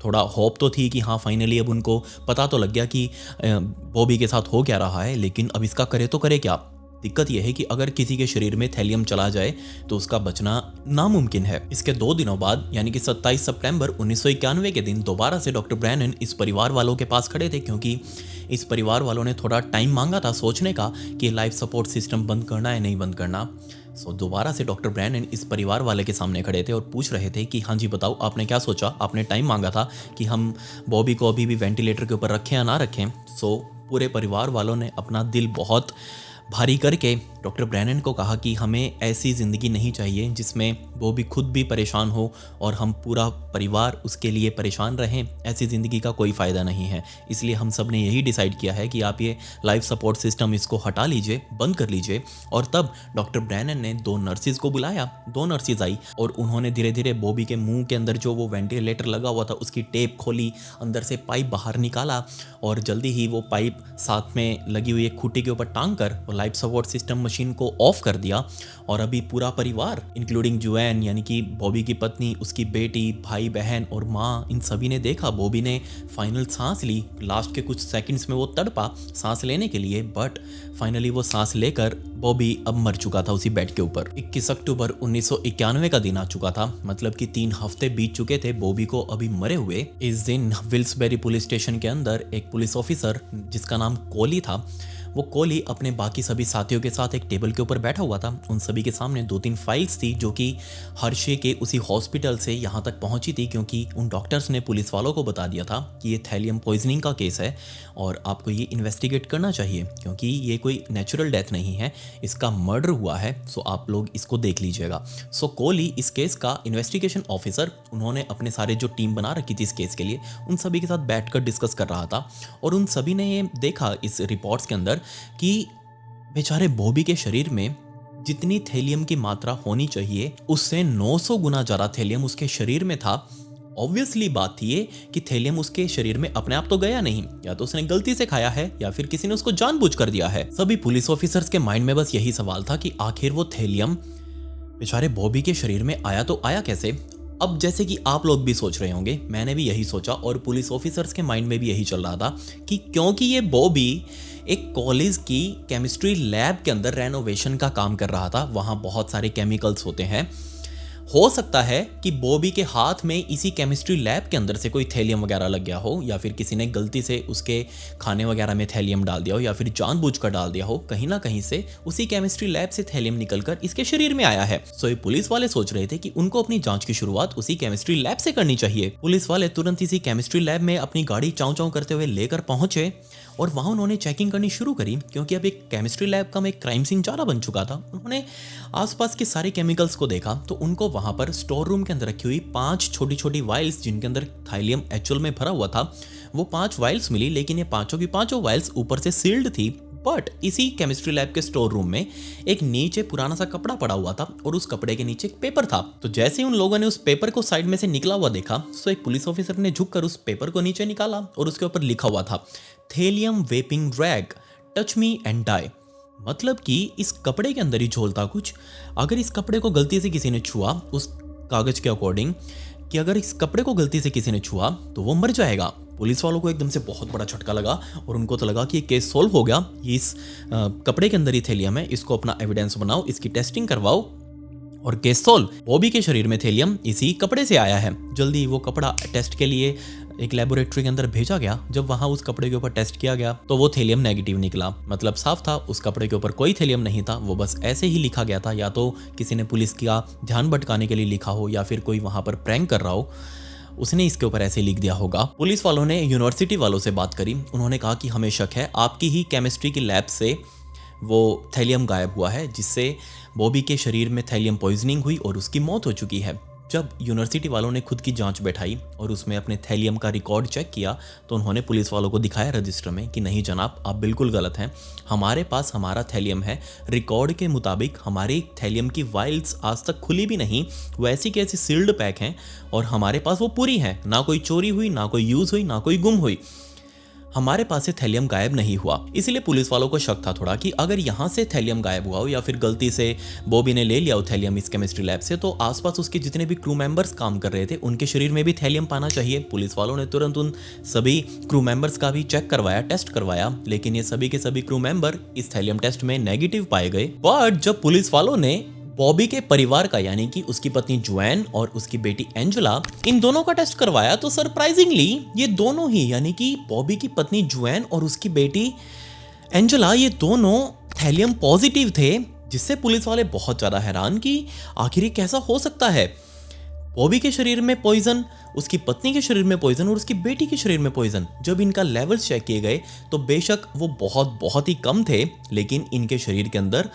थोड़ा होप तो थी कि हाँ फाइनली अब उनको पता तो लग गया कि बॉबी के साथ हो क्या रहा है, लेकिन अब इसका करे तो करे क्या। दिक्कत यह है कि अगर किसी के शरीर में थैलियम चला जाए तो उसका बचना नामुमकिन है। इसके 2 दिनों बाद यानी कि 27 सितंबर 1991 के दिन दोबारा से डॉक्टर ब्रैनन इस परिवार वालों के पास खड़े थे क्योंकि इस परिवार वालों ने थोड़ा टाइम मांगा था सोचने का कि लाइफ सपोर्ट सिस्टम बंद करना है नहीं बंद करना। सो दोबारा से डॉक्टर ब्रैनन इस परिवार वाले के सामने खड़े थे और पूछ रहे थे कि हाँ जी बताओ आपने क्या सोचा, आपने टाइम मांगा था कि हम बॉबी को अभी भी वेंटिलेटर के ऊपर रखें या ना रखें। सो पूरे परिवार वालों ने अपना दिल बहुत भारी करके डॉक्टर ब्रैनन को कहा कि हमें ऐसी ज़िंदगी नहीं चाहिए जिसमें वो भी खुद भी परेशान हो और हम पूरा परिवार उसके लिए परेशान रहें। ऐसी ज़िंदगी का कोई फ़ायदा नहीं है। इसलिए हम सब ने यही डिसाइड किया है कि आप ये लाइफ सपोर्ट सिस्टम इसको हटा लीजिए, बंद कर लीजिए। और तब डॉक्टर ब्रैनन ने 2 नर्सिस को बुलाया। 2 नर्सिस आई और उन्होंने धीरे धीरे बॉबी के मुंह के अंदर जो वो वेंटिलेटर लगा हुआ था उसकी टेप खोली, अंदर से पाइप बाहर निकाला और जल्दी ही वो पाइप साथ में लगी हुई एक खूंटी के ऊपर टांग कर लाइफ सपोर्ट सिस्टम मशीन को ऑफ कर दिया। और अभी पूरा परिवार इंक्लूडिंग जोएन यानी कि बॉबी की पत्नी, उसकी बेटी, भाई बहन और माँ, इन सभी ने देखा बॉबी ने फाइनल सांस ली। लास्ट के कुछ सेकंड्स में वो तड़पा सांस लेने के लिए, बट फाइनली वो सांस लेकर बॉबी अब मर चुका था उसी बेड के ऊपर। 21 अक्टूबर 1991 का दिन आ चुका था, मतलब कि 3 हफ्ते बीत चुके थे बॉबी को अभी मरे हुए। इस दिन विल्सबेरी पुलिस स्टेशन के अंदर एक पुलिस ऑफिसर जिसका नाम कोली था, वो कोली अपने बाकी सभी साथियों के साथ एक टेबल के ऊपर बैठा हुआ था। उन सभी के सामने 2-3 फाइल्स थी जो कि हर्शे के उसी हॉस्पिटल से यहाँ तक पहुँची थी क्योंकि उन डॉक्टर्स ने पुलिस वालों को बता दिया था कि ये थैलियम पॉइजनिंग का केस है और आपको ये इन्वेस्टिगेट करना चाहिए क्योंकि ये कोई नेचुरल डेथ नहीं है, इसका मर्डर हुआ है। सो आप लोग इसको देख लीजिएगा। सो कोली इस केस का इन्वेस्टिगेशन ऑफिसर, उन्होंने अपने सारे जो टीम बना रखी थी इस केस के लिए, उन सभी के साथ बैठकर डिस्कस कर रहा था और उन सभी ने ये देखा इस रिपोर्ट्स के अंदर कि बेचारे बॉबी के शरीर में जितनी थैलियम की मात्रा होनी चाहिए उससे 900 गुना ज़्यादा थैलियम उसके शरीर में था। ऑब्वियसली बात थी ये कि थैलियम उसके शरीर में अपने आप तो गया नहीं, या तो उसने गलती से खाया है या फिर किसी ने उसको जानबूझकर दिया है। सभी पुलिस ऑफिसर्स के माइंड में बस यही सवाल था कि आखिर वो थैलियम बेचारे बॉबी के शरीर में आया तो आया कैसे। अब जैसे कि आप लोग भी सोच रहे होंगे, मैंने भी यही सोचा और पुलिस ऑफिसर्स के माइंड में भी यही चल रहा था कि क्योंकि ये बॉबी एक कॉलेज की केमिस्ट्री लैब के अंदर रेनोवेशन का काम कर रहा था, वहाँ बहुत सारे केमिकल्स होते हैं, हो सकता है कि बॉबी के हाथ में इसी केमिस्ट्री लैब के अंदर से कोई थैलियम वगैरह लग गया हो या फिर किसी ने गलती से उसके खाने वगैरह में थैलियम डाल दिया हो या फिर जानबूझकर डाल दिया हो। कहीं ना कहीं से उसी केमिस्ट्री लैब से थैलियम निकलकर इसके शरीर में आया है। सो ये पुलिस वाले सोच रहे थे कि उनको अपनी जांच की शुरुआत उसी केमिस्ट्री लैब से करनी चाहिए। पुलिस वाले तुरंत इसी केमिस्ट्री लैब में अपनी गाड़ी चाँव चाँव करते हुए लेकर पहुंचे और वहाँ उन्होंने चेकिंग करनी शुरू करी क्योंकि अब एक केमिस्ट्री लैब का एक क्राइम सीन ज़्यादा बन चुका था। उन्होंने आसपास के सारे केमिकल्स को देखा तो उनको वहाँ पर स्टोर रूम के अंदर रखी हुई 5 छोटी छोटी वाइल्स जिनके अंदर थैलियम एक्चुअल में भरा हुआ था, वो 5 वाइल्स मिली। लेकिन ये पाँचों की पाँचों वाइल्स ऊपर से सील्ड थी। बट इसी केमिस्ट्री लैब के स्टोर रूम में एक नीचे पुराना सा कपड़ा पड़ा हुआ था और उस कपड़े के नीचे एक पेपर था। तो जैसे ही उन लोगों ने उस पेपर को साइड में से निकला हुआ देखा तो एक पुलिस ऑफिसर ने झुककर उस पेपर को नीचे निकाला और उसके ऊपर लिखा हुआ था thallium vaping rag, touch me and die. मतलब कि इस कपड़े के अंदर ही झोलता कुछ, अगर इस कपड़े को गलती से किसी ने छुआ, उस कागज के अकॉर्डिंग कि अगर इस कपड़े को गलती से किसी ने छुआ तो वो मर जाएगा। पुलिस वालों को एकदम से बहुत बड़ा झटका लगा और उनको तो लगा कि ये केस सॉल्व हो गया, ये इस कपड़े के अंदर ही थैलियम है, इसको अपना एविडेंस बनाओ, इसकी टेस्टिंग करवाओ और केस सॉल्व। बॉबी के शरीर में थैलियम इसी कपड़े से आया है। जल्दी वो कपड़ा टेस्ट के लिए एक लेबोरेटरी के अंदर भेजा गया। जब वहां उस कपड़े के ऊपर टेस्ट किया गया तो वो थैलियम नेगेटिव निकला। मतलब साफ था उस कपड़े के ऊपर कोई थैलियम नहीं था, वो बस ऐसे ही लिखा गया था। या तो किसी ने पुलिस का ध्यान भटकाने के लिए लिखा हो या फिर कोई वहां पर प्रैंक कर रहा हो, उसने इसके ऊपर ऐसे लिख दिया होगा। पुलिस वालों ने यूनिवर्सिटी वालों से बात करी। उन्होंने कहा कि हमें शक है आपकी ही केमिस्ट्री की लैब से वो थैलियम गायब हुआ है, जिससे बॉबी के शरीर में थैलियम पॉइजनिंग हुई और उसकी मौत हो चुकी है। जब यूनिवर्सिटी वालों ने खुद की जांच बैठाई और उसमें अपने थैलियम का रिकॉर्ड चेक किया तो उन्होंने पुलिस वालों को दिखाया रजिस्टर में कि नहीं जनाब, आप बिल्कुल गलत हैं, हमारे पास हमारा थैलियम है, रिकॉर्ड के मुताबिक हमारी थैलियम की वाइल्स आज तक खुली भी नहीं, वैसी की ऐसी सील्ड पैक हैं और हमारे पास वो पूरी हैं, ना कोई चोरी हुई, ना कोई यूज़ हुई, ना कोई गुम हुई, हमारे पास से थैलियम गायब नहीं हुआ। इसीलिए पुलिस वालों को शक था थोड़ा कि अगर यहाँ से थैलियम गायब हुआ हो या फिर गलती से बॉबी ने ले लिया हो थैलियम इस केमिस्ट्री लैब से, तो आसपास उसके जितने भी क्रू मेंबर्स काम कर रहे थे उनके शरीर में भी थैलियम पाना चाहिए। पुलिस वालों ने तुरंत उन सभी क्रू मेंबर्स का भी चेक करवाया, टेस्ट करवाया, लेकिन ये सभी के सभी क्रू मेंबर इस थैलियम टेस्ट में नेगेटिव पाए गए। बट जब पुलिस वालों ने बॉबी के परिवार का यानी कि उसकी पत्नी जोएन और उसकी बेटी एंजेला, इन दोनों का टेस्ट करवाया तो सरप्राइजिंगली ये दोनों ही यानी कि बॉबी की पत्नी जोएन और उसकी बेटी एंजेला, ये दोनों थैलियम पॉजिटिव थे, जिससे पुलिस वाले बहुत ज्यादा हैरान कि आखिर ये कैसा हो सकता है। बॉबी के शरीर में पॉइजन, उसकी पत्नी के शरीर में पॉइजन और उसकी बेटी के शरीर में पॉइजन। जब इनका लेवल्स चेक किए गए तो बेशक वो बहुत ही कम थे, लेकिन इनके शरीर के अंदर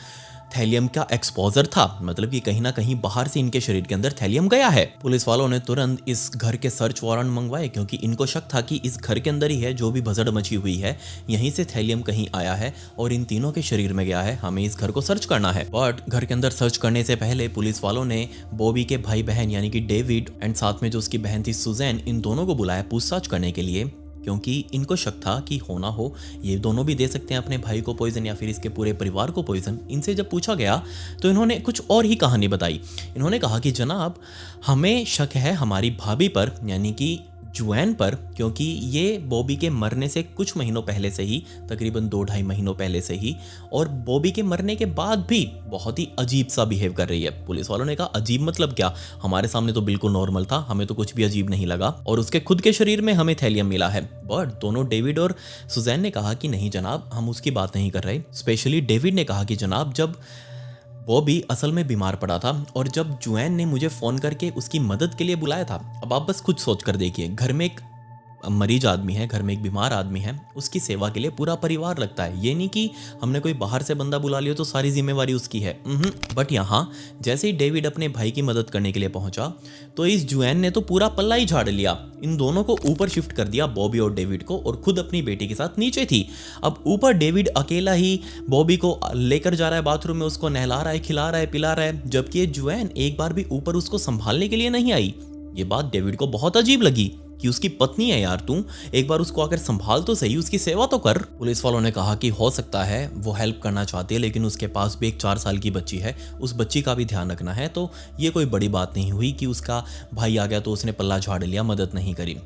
थैलियम का एक्सपोजर था, मतलब कि कहीं ना कहीं बाहर से इनके शरीर के अंदर थैलियम गया है। पुलिस वालों ने तुरंत इस घर के सर्च वारंट मंगवाए क्योंकि इनको शक था कि इस घर के अंदर ही है जो भी भसड़ मची हुई है, यहीं से थैलियम कहीं आया है और इन तीनों के शरीर में गया है, हमें इस घर को सर्च करना है। बट घर के अंदर सर्च करने से पहले पुलिस वालों ने बॉबी के भाई बहन यानी कि डेविड एंड साथ में जो उसकी बहन थी सुजैन, इन दोनों को बुलाया पूछताछ करने के लिए, क्योंकि इनको शक था कि हो ना हो ये दोनों भी दे सकते हैं अपने भाई को पॉइजन या फिर इसके पूरे परिवार को पॉइजन। इनसे जब पूछा गया तो इन्होंने कुछ और ही कहानी बताई। इन्होंने कहा कि जनाब, हमें शक है हमारी भाभी पर यानी कि जोएन पर, क्योंकि ये बॉबी के मरने से कुछ महीनों पहले से ही, तकरीबन 2-2.5 महीनों पहले से ही, और बॉबी के मरने के बाद भी बहुत ही अजीब सा बिहेव कर रही है। पुलिस वालों ने कहा अजीब मतलब क्या, हमारे सामने तो बिल्कुल नॉर्मल था, हमें तो कुछ भी अजीब नहीं लगा और उसके खुद के शरीर में हमें थैलियम मिला है। बट दोनों डेविड और सुजैन ने कहा कि नहीं जनाब, हम उसकी बात नहीं कर रहे। स्पेशली डेविड ने कहा कि जनाब, जब बॉबी असल में बीमार पड़ा था और जब जोएन ने मुझे फ़ोन करके उसकी मदद के लिए बुलाया था, अब आप बस खुद सोच कर देखिए, घर में एक मरीज आदमी है, घर में एक बीमार आदमी है, उसकी सेवा के लिए पूरा परिवार लगता है। ये नहीं कि हमने कोई बाहर से बंदा बुला लिया तो सारी जिम्मेवारी उसकी है। बट यहाँ जैसे ही डेविड अपने भाई की मदद करने के लिए पहुंचा तो इस जोएन ने तो पूरा पल्ला ही झाड़ लिया, इन दोनों को ऊपर शिफ्ट कर दिया, बॉबी और डेविड को, और खुद अपनी बेटी के साथ नीचे थी। अब ऊपर डेविड अकेला ही बॉबी को लेकर जा रहा है बाथरूम में, उसको नहला रहा है, खिला रहा है, पिला रहा है, जबकि ये जोएन एक बार भी ऊपर उसको संभालने के लिए नहीं आई। ये बात डेविड को बहुत अजीब लगी कि उसकी पत्नी है यार, तू एक बार उसको आकर संभाल तो सही, उसकी सेवा तो कर। पुलिस वालों ने कहा कि हो सकता है वो हेल्प करना चाहती है, लेकिन उसके पास भी एक 4 साल की बच्ची है, उस बच्ची का भी ध्यान रखना है, तो ये कोई बड़ी बात नहीं हुई कि उसका भाई आ गया तो उसने पल्ला झाड़ लिया, मदद नहीं करी।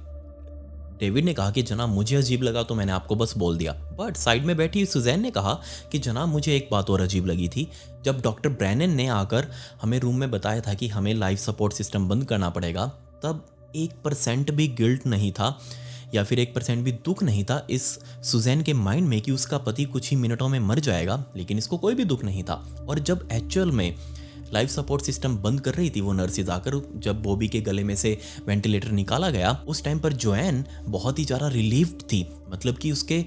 डेविड ने कहा कि जनाब, मुझे अजीब लगा तो मैंने आपको बस बोल दिया। बट साइड में बैठी सुजैन ने कहा कि जनाब, मुझे एक बात और अजीब लगी थी, जब डॉक्टर ब्रैनन ने आकर हमें रूम में बताया था कि हमें लाइफ सपोर्ट सिस्टम बंद करना पड़ेगा, तब 1% भी गिल्ट नहीं था या फिर 1% भी दुख नहीं था इस सुजैन के माइंड में कि उसका पति कुछ ही मिनटों में मर जाएगा, लेकिन इसको कोई भी दुख नहीं था। और जब एक्चुअल में लाइफ सपोर्ट सिस्टम बंद कर रही थी वो नर्सेज आकर, जब बॉबी के गले में से वेंटिलेटर निकाला गया, उस टाइम पर जोएन बहुत ही ज़्यादा रिलीव्ड थी, मतलब कि उसके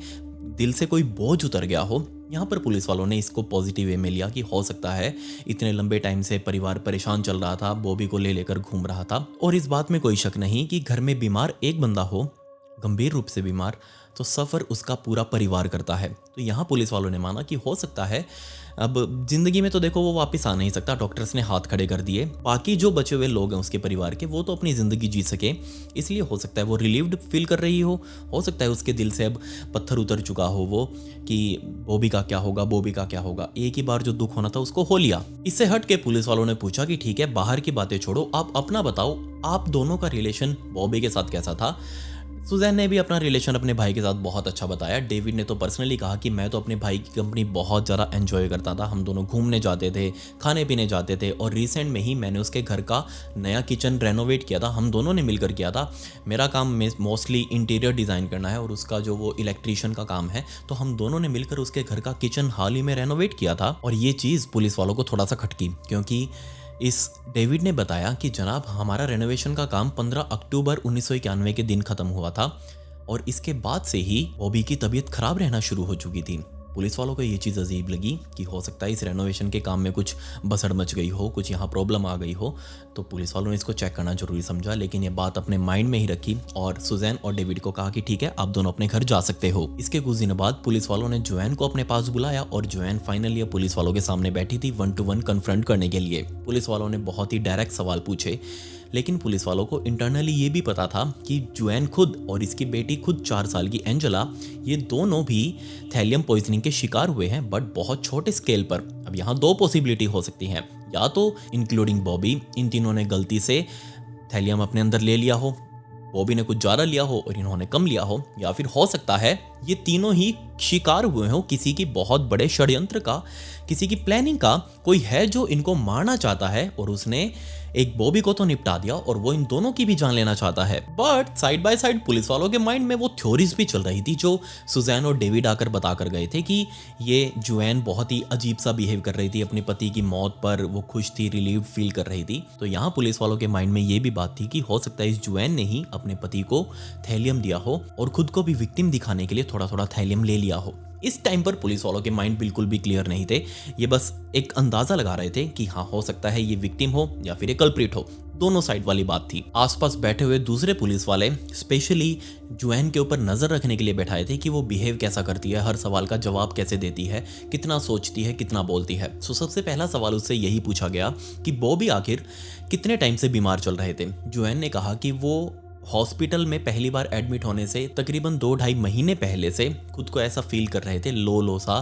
दिल से कोई बोझ उतर गया हो। यहाँ पर पुलिस वालों ने इसको पॉजिटिव वे में लिया कि हो सकता है इतने लंबे टाइम से परिवार परेशान चल रहा था, बॉबी को ले लेकर घूम रहा था। और इस बात में कोई शक नहीं कि घर में बीमार एक बंदा हो, गंभीर रूप से बीमार, तो सफ़र उसका पूरा परिवार करता है। तो यहाँ पुलिस वालों ने माना कि हो सकता है, अब जिंदगी में तो देखो वो वापस आ नहीं सकता, डॉक्टर्स ने हाथ खड़े कर दिए, बाकी जो बचे हुए लोग हैं उसके परिवार के, वो तो अपनी ज़िंदगी जी सके, इसलिए हो सकता है वो रिलीव्ड फील कर रही हो सकता है उसके दिल से अब पत्थर उतर चुका हो वो कि बॉबी का क्या होगा, बॉबी का क्या होगा, एक ही बार जो दुख होना था उसको हो लिया। इससे हट के पुलिस वालों ने पूछा कि ठीक है, बाहर की बातें छोड़ो, आप अपना बताओ, आप दोनों का रिलेशन बॉबी के साथ कैसा था। सुजैन ने भी अपना रिलेशन अपने भाई के साथ बहुत अच्छा बताया। डेविड ने तो पर्सनली कहा कि मैं तो अपने भाई की कंपनी बहुत ज़्यादा एंजॉय करता था, हम दोनों घूमने जाते थे, खाने पीने जाते थे, और रिसेंट में ही मैंने उसके घर का नया किचन रेनोवेट किया था, हम दोनों ने मिलकर किया था। मेरा काम मोस्टली इंटीरियर डिज़ाइन करना है और उसका जो वो इलेक्ट्रीशियन का काम है, तो हम दोनों ने मिलकर उसके घर का किचन हाल ही में रेनोवेट किया था। और ये चीज़ पुलिस वालों को थोड़ा सा खटकी, क्योंकि इस डेविड ने बताया कि जनाब, हमारा रेनोवेशन का काम 15 अक्टूबर 1991 के दिन ख़त्म हुआ था और इसके बाद से ही बॉबी की तबीयत खराब रहना शुरू हो चुकी थी। पुलिस वालों को ये चीज़ अजीब लगी कि हो सकता है इस रेनोवेशन के काम में कुछ बसड़ मच गई हो, कुछ यहाँ प्रॉब्लम आ गई हो, तो पुलिस वालों ने इसको चेक करना जरूरी समझा। लेकिन ये बात अपने माइंड में ही रखी और सुजैन और डेविड को कहा कि ठीक है, आप दोनों अपने घर जा सकते हो। इसके कुछ दिन बाद पुलिस वालों ने जोएन को अपने पास बुलाया और जोएन फाइनली पुलिस वालों के सामने बैठी थी 1-to-1 कन्फ्रंट करने के लिए। पुलिस वालों ने बहुत ही डायरेक्ट सवाल पूछे, लेकिन पुलिस वालों को इंटरनली ये भी पता था कि जोएन खुद और इसकी बेटी खुद 4 साल की एंजेला, ये दोनों भी थैलियम पॉइजनिंग के शिकार हुए हैं, बट बहुत छोटे स्केल पर। अब यहाँ 2 पॉसिबिलिटी हो सकती हैं, या तो इंक्लूडिंग बॉबी, इन तीनों ने गलती से थैलियम अपने अंदर ले लिया हो, बॉबी ने कुछ ज़्यादा लिया हो और इन्होंने कम लिया हो, या फिर हो सकता है ये तीनों ही शिकार हुए हो किसी की बहुत बड़े षड्यंत्र का, किसी की प्लानिंग का। कोई है जो इनको मारना चाहता है और उसने एक बॉबी को तो निपटा दिया और वो इन दोनों की भी जान लेना चाहता है। But side by side police वालों के माइंड में वो थ्योरीज भी चल रही थी जो सुजैन और डेविड आकर बता कर गए थे कि ये जोएन बहुत ही अजीब सा बिहेव कर रही थी, अपने पति की मौत पर वो खुश थी, रिलीव फील कर रही थी। तो यहाँ पुलिस वालों के माइंड में ये भी बात थी कि हो सकता है इस जोएन ने ही अपने पति को थैलियम दिया हो और खुद को भी विक्टिम दिखाने के लिए थोड़ा थोड़ा थैलियम ले लिया हो। इस टाइम पर पुलिस वालों के माइंड बिल्कुल भी क्लियर नहीं थे, ये बस एक अंदाजा लगा रहे थे कि हाँ, हो सकता है ये विक्टिम हो या फिर ये कल्प्रिट हो। दोनों साइड वाली बात थी। आसपास बैठे हुए दूसरे पुलिस वाले स्पेशली जोएन के ऊपर नजर रखने के लिए बैठाए थे कि वो बिहेव कैसा करती है, हर सवाल का जवाब कैसे देती है, कितना सोचती है, कितना बोलती है। सो सबसे पहला सवाल उससे यही पूछा गया कि बॉबी आखिर कितने टाइम से बीमार चल रहे थे। जोएन ने कहा कि वो हॉस्पिटल में पहली बार एडमिट होने से तकरीबन 2-2.5 महीने पहले से खुद को ऐसा फील कर रहे थे, लो सा।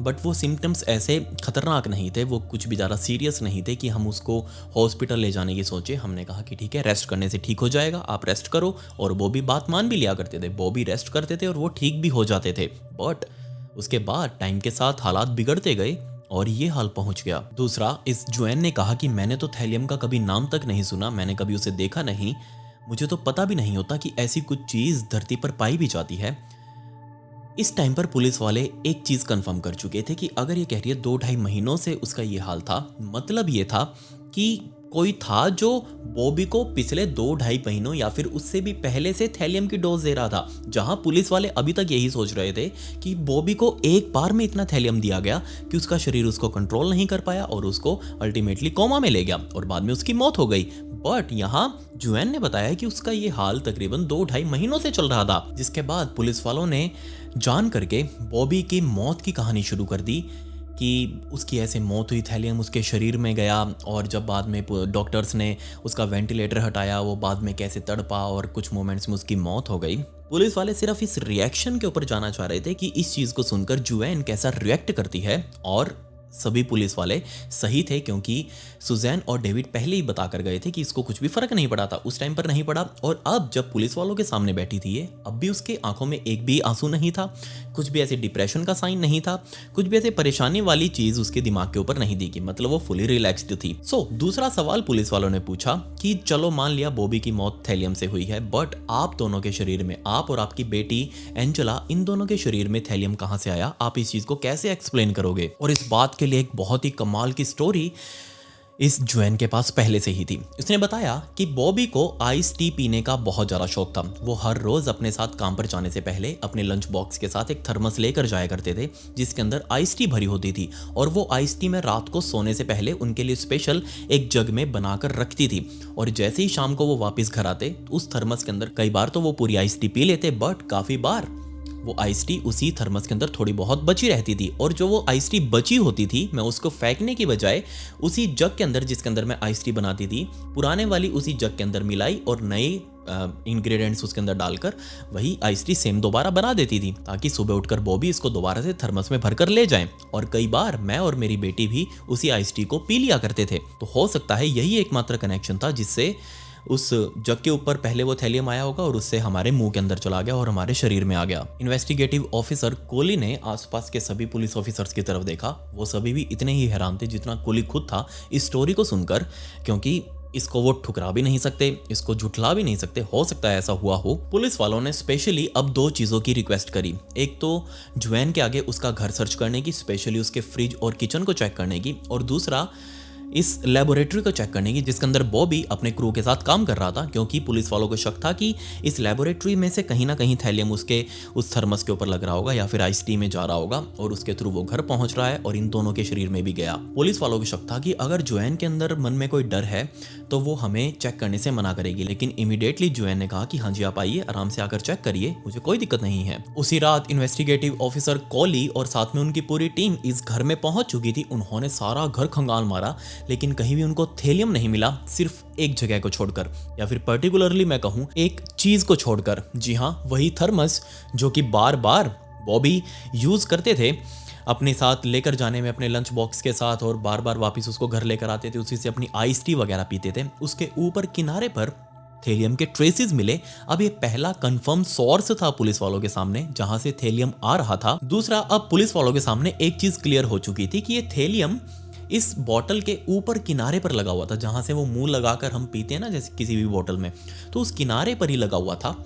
बट वो सिम्टम्स ऐसे खतरनाक नहीं थे, वो कुछ भी ज़्यादा सीरियस नहीं थे कि हम उसको हॉस्पिटल ले जाने की सोचे। हमने कहा कि ठीक है, रेस्ट करने से ठीक हो जाएगा, आप रेस्ट करो। और वो भी बात मान भी लिया करते थे, वो भी रेस्ट करते थे और वो ठीक भी हो जाते थे। बट उसके बाद टाइम के साथ हालात बिगड़ते गए और ये हाल पहुंच गया। दूसरा, इस जोएन ने कहा कि मैंने तो थैलियम का कभी नाम तक नहीं सुना, मैंने कभी उसे देखा नहीं, मुझे तो पता भी नहीं होता कि ऐसी कुछ चीज धरती पर पाई भी जाती है। इस टाइम पर पुलिस वाले एक चीज कंफर्म कर चुके थे कि अगर ये कह रही है 2-2.5 महीनों से उसका ये हाल था, मतलब ये था कि कोई था जो बॉबी को पिछले 2-2.5 महीनों या फिर उससे भी पहले से थैलियम की डोज दे रहा था। जहां पुलिस वाले अभी तक यही सोच रहे थे कि बॉबी को एक बार में इतना थैलियम दिया गया कि उसका शरीर उसको कंट्रोल नहीं कर पाया और उसको अल्टीमेटली कोमा में ले गया और बाद में उसकी मौत हो गई। बट यहाँ जोएन ने बताया कि उसका ये हाल तकरीबन 2-2.5 महीनों से चल रहा था, जिसके बाद पुलिस वालों ने जान करके बॉबी की मौत की कहानी शुरू कर दी कि उसकी ऐसे मौत हुई, थैलियम उसके शरीर में गया और जब बाद में डॉक्टर्स ने उसका वेंटिलेटर हटाया, वो बाद में कैसे तड़पा और कुछ मोमेंट्स में उसकी मौत हो गई। पुलिस वाले सिर्फ इस रिएक्शन के ऊपर जानना चाह रहे थे कि इस चीज़ को सुनकर जोएन कैसा रिएक्ट करती है, और सभी पुलिस वाले सही थे क्योंकि सुजैन और डेविड पहले ही बता कर गए थे कि इसको कुछ भी फर्क नहीं पड़ा था, उस टाइम पर नहीं पड़ा। और अब जब पुलिस वालों के सामने बैठी थी ये, अब भी उसके आंखों में एक भी आंसू नहीं था, कुछ भी ऐसे डिप्रेशन का साइन नहीं था, कुछ भी ऐसे परेशानी वाली चीज उसके दिमाग के ऊपर नहीं दिखी, मतलब वो फुली रिलैक्स्ड थी। सो दूसरा सवाल पुलिस वालों ने पूछा कि चलो मान लिया बॉबी की मौत थैलियम से हुई है, बट आप दोनों के शरीर में, आप और आपकी बेटी एंजेला, इन दोनों के शरीर में थैलियम कहां से आया, आप इस चीज को कैसे एक्सप्लेन करोगे। और इस बात के लिए एक बहुत ही कमाल की स्टोरी इस जोएन के पास पहले से ही थी। उसने बताया कि बॉबी को आइस टी पीने का बहुत ज़्यादा शौक था। वो हर रोज़ अपने साथ काम पर जाने से पहले अपने लंच बॉक्स के साथ एक थर्मस लेकर जाया करते थे जिसके अंदर आइस टी भरी होती थी, और वो आइस टी में रात को सोने से पहले उनके लिए स्पेशल एक जग में बनाकर रखती थी। और जैसे ही शाम को वो वापस घर आते, उस थर्मस के अंदर कई बार तो वो पूरी आइस टी पी लेते, बट काफ़ी बार वो आइस टी उसी थर्मस के अंदर थोड़ी बहुत बची रहती थी। और जो वो आइस टी बची होती थी, मैं उसको फेंकने की बजाय उसी जग के अंदर, जिसके अंदर मैं आइस टी बनाती थी, पुराने वाली उसी जग के अंदर मिलाई और नए इंग्रेडिएंट्स उसके अंदर डालकर वही आइस टी सेम दोबारा बना देती थी, ताकि सुबह उठकर बॉबी इसको दोबारा से थर्मस में भरकर ले जाए। और कई बार मैं और मेरी बेटी भी उसी आइस टी को पी लिया करते थे। तो हो सकता है यही एकमात्र कनेक्शन था जिससे उस जग के ऊपर पहले वो थैलियम आया होगा और उससे हमारे मुंह के अंदर चला गया और हमारे शरीर में आ गया। इन्वेस्टिगेटिव ऑफिसर कोली ने आसपास के सभी पुलिस ऑफिसर्स की तरफ देखा। वो सभी भी इतने ही हैरान थे जितना कोली खुद था इस स्टोरी को सुनकर, क्योंकि इसको वो ठुकरा भी नहीं सकते, इसको झुठला भी नहीं सकते, हो सकता है ऐसा हुआ हो। पुलिस वालों ने स्पेशली अब 2 चीज़ों की रिक्वेस्ट करी। एक तो जोएन के आगे उसका घर सर्च करने की, स्पेशली उसके फ्रिज और किचन को चेक करने की, और दूसरा इस लेबोरेटरी को चेक करने की जिसके अंदर बॉबी अपने क्रू के साथ काम कर रहा था, क्योंकि पुलिस वालों को शक था कि इस लेबोरेटरी में से कहीं ना कहीं थैलियम उसके उस थर्मस के ऊपर लग रहा होगा या फिर आइस टी में जा रहा होगा और उसके थ्रू वो घर पहुंच रहा है और इन दोनों के शरीर में भी गया। पुलिस वालों को शक था कि अगर जोएन के अंदर मन में कोई डर है तो वो हमें चेक करने से मना करेगी, लेकिन इमीडिएटली जोएन ने कहा कि हाँ जी आप आइए, आराम से आकर चेक करिए, मुझे कोई दिक्कत नहीं है। उसी रात इन्वेस्टिगेटिव ऑफिसर कॉली और साथ में उनकी पूरी टीम इस घर में पहुंच चुकी थी। उन्होंने सारा घर खंगाल मारा, लेकिन कहीं भी उनको थेलियम नहीं मिला, सिर्फ एक जगह को छोड़कर, या फिर पर्टिकुलरली मैं कहूं एक चीज को छोड़कर। जी हाँ, वही थर्मस जो कि बार बार बॉबी यूज करते थे अपने साथ लेकर जाने में अपने लंच बॉक्स के साथ, और बार बार वापस उसको घर लेकर आते थे, उसी से अपनी आइस टी वगैरह पीते थे। उसके ऊपर किनारे पर थेलियम के ट्रेसेस मिले। अब ये पहला कंफर्म सोर्स था पुलिस वालों के सामने जहां से थेलियम आ रहा था। दूसरा, अब पुलिस वालों के सामने एक चीज क्लियर हो चुकी थी कि ये थेलियम इस बॉटल के ऊपर किनारे पर लगा हुआ था, जहां से वो मुंह लगाकर हम पीते हैं ना जैसे किसी भी बॉटल में, तो उस किनारे पर ही लगा हुआ था।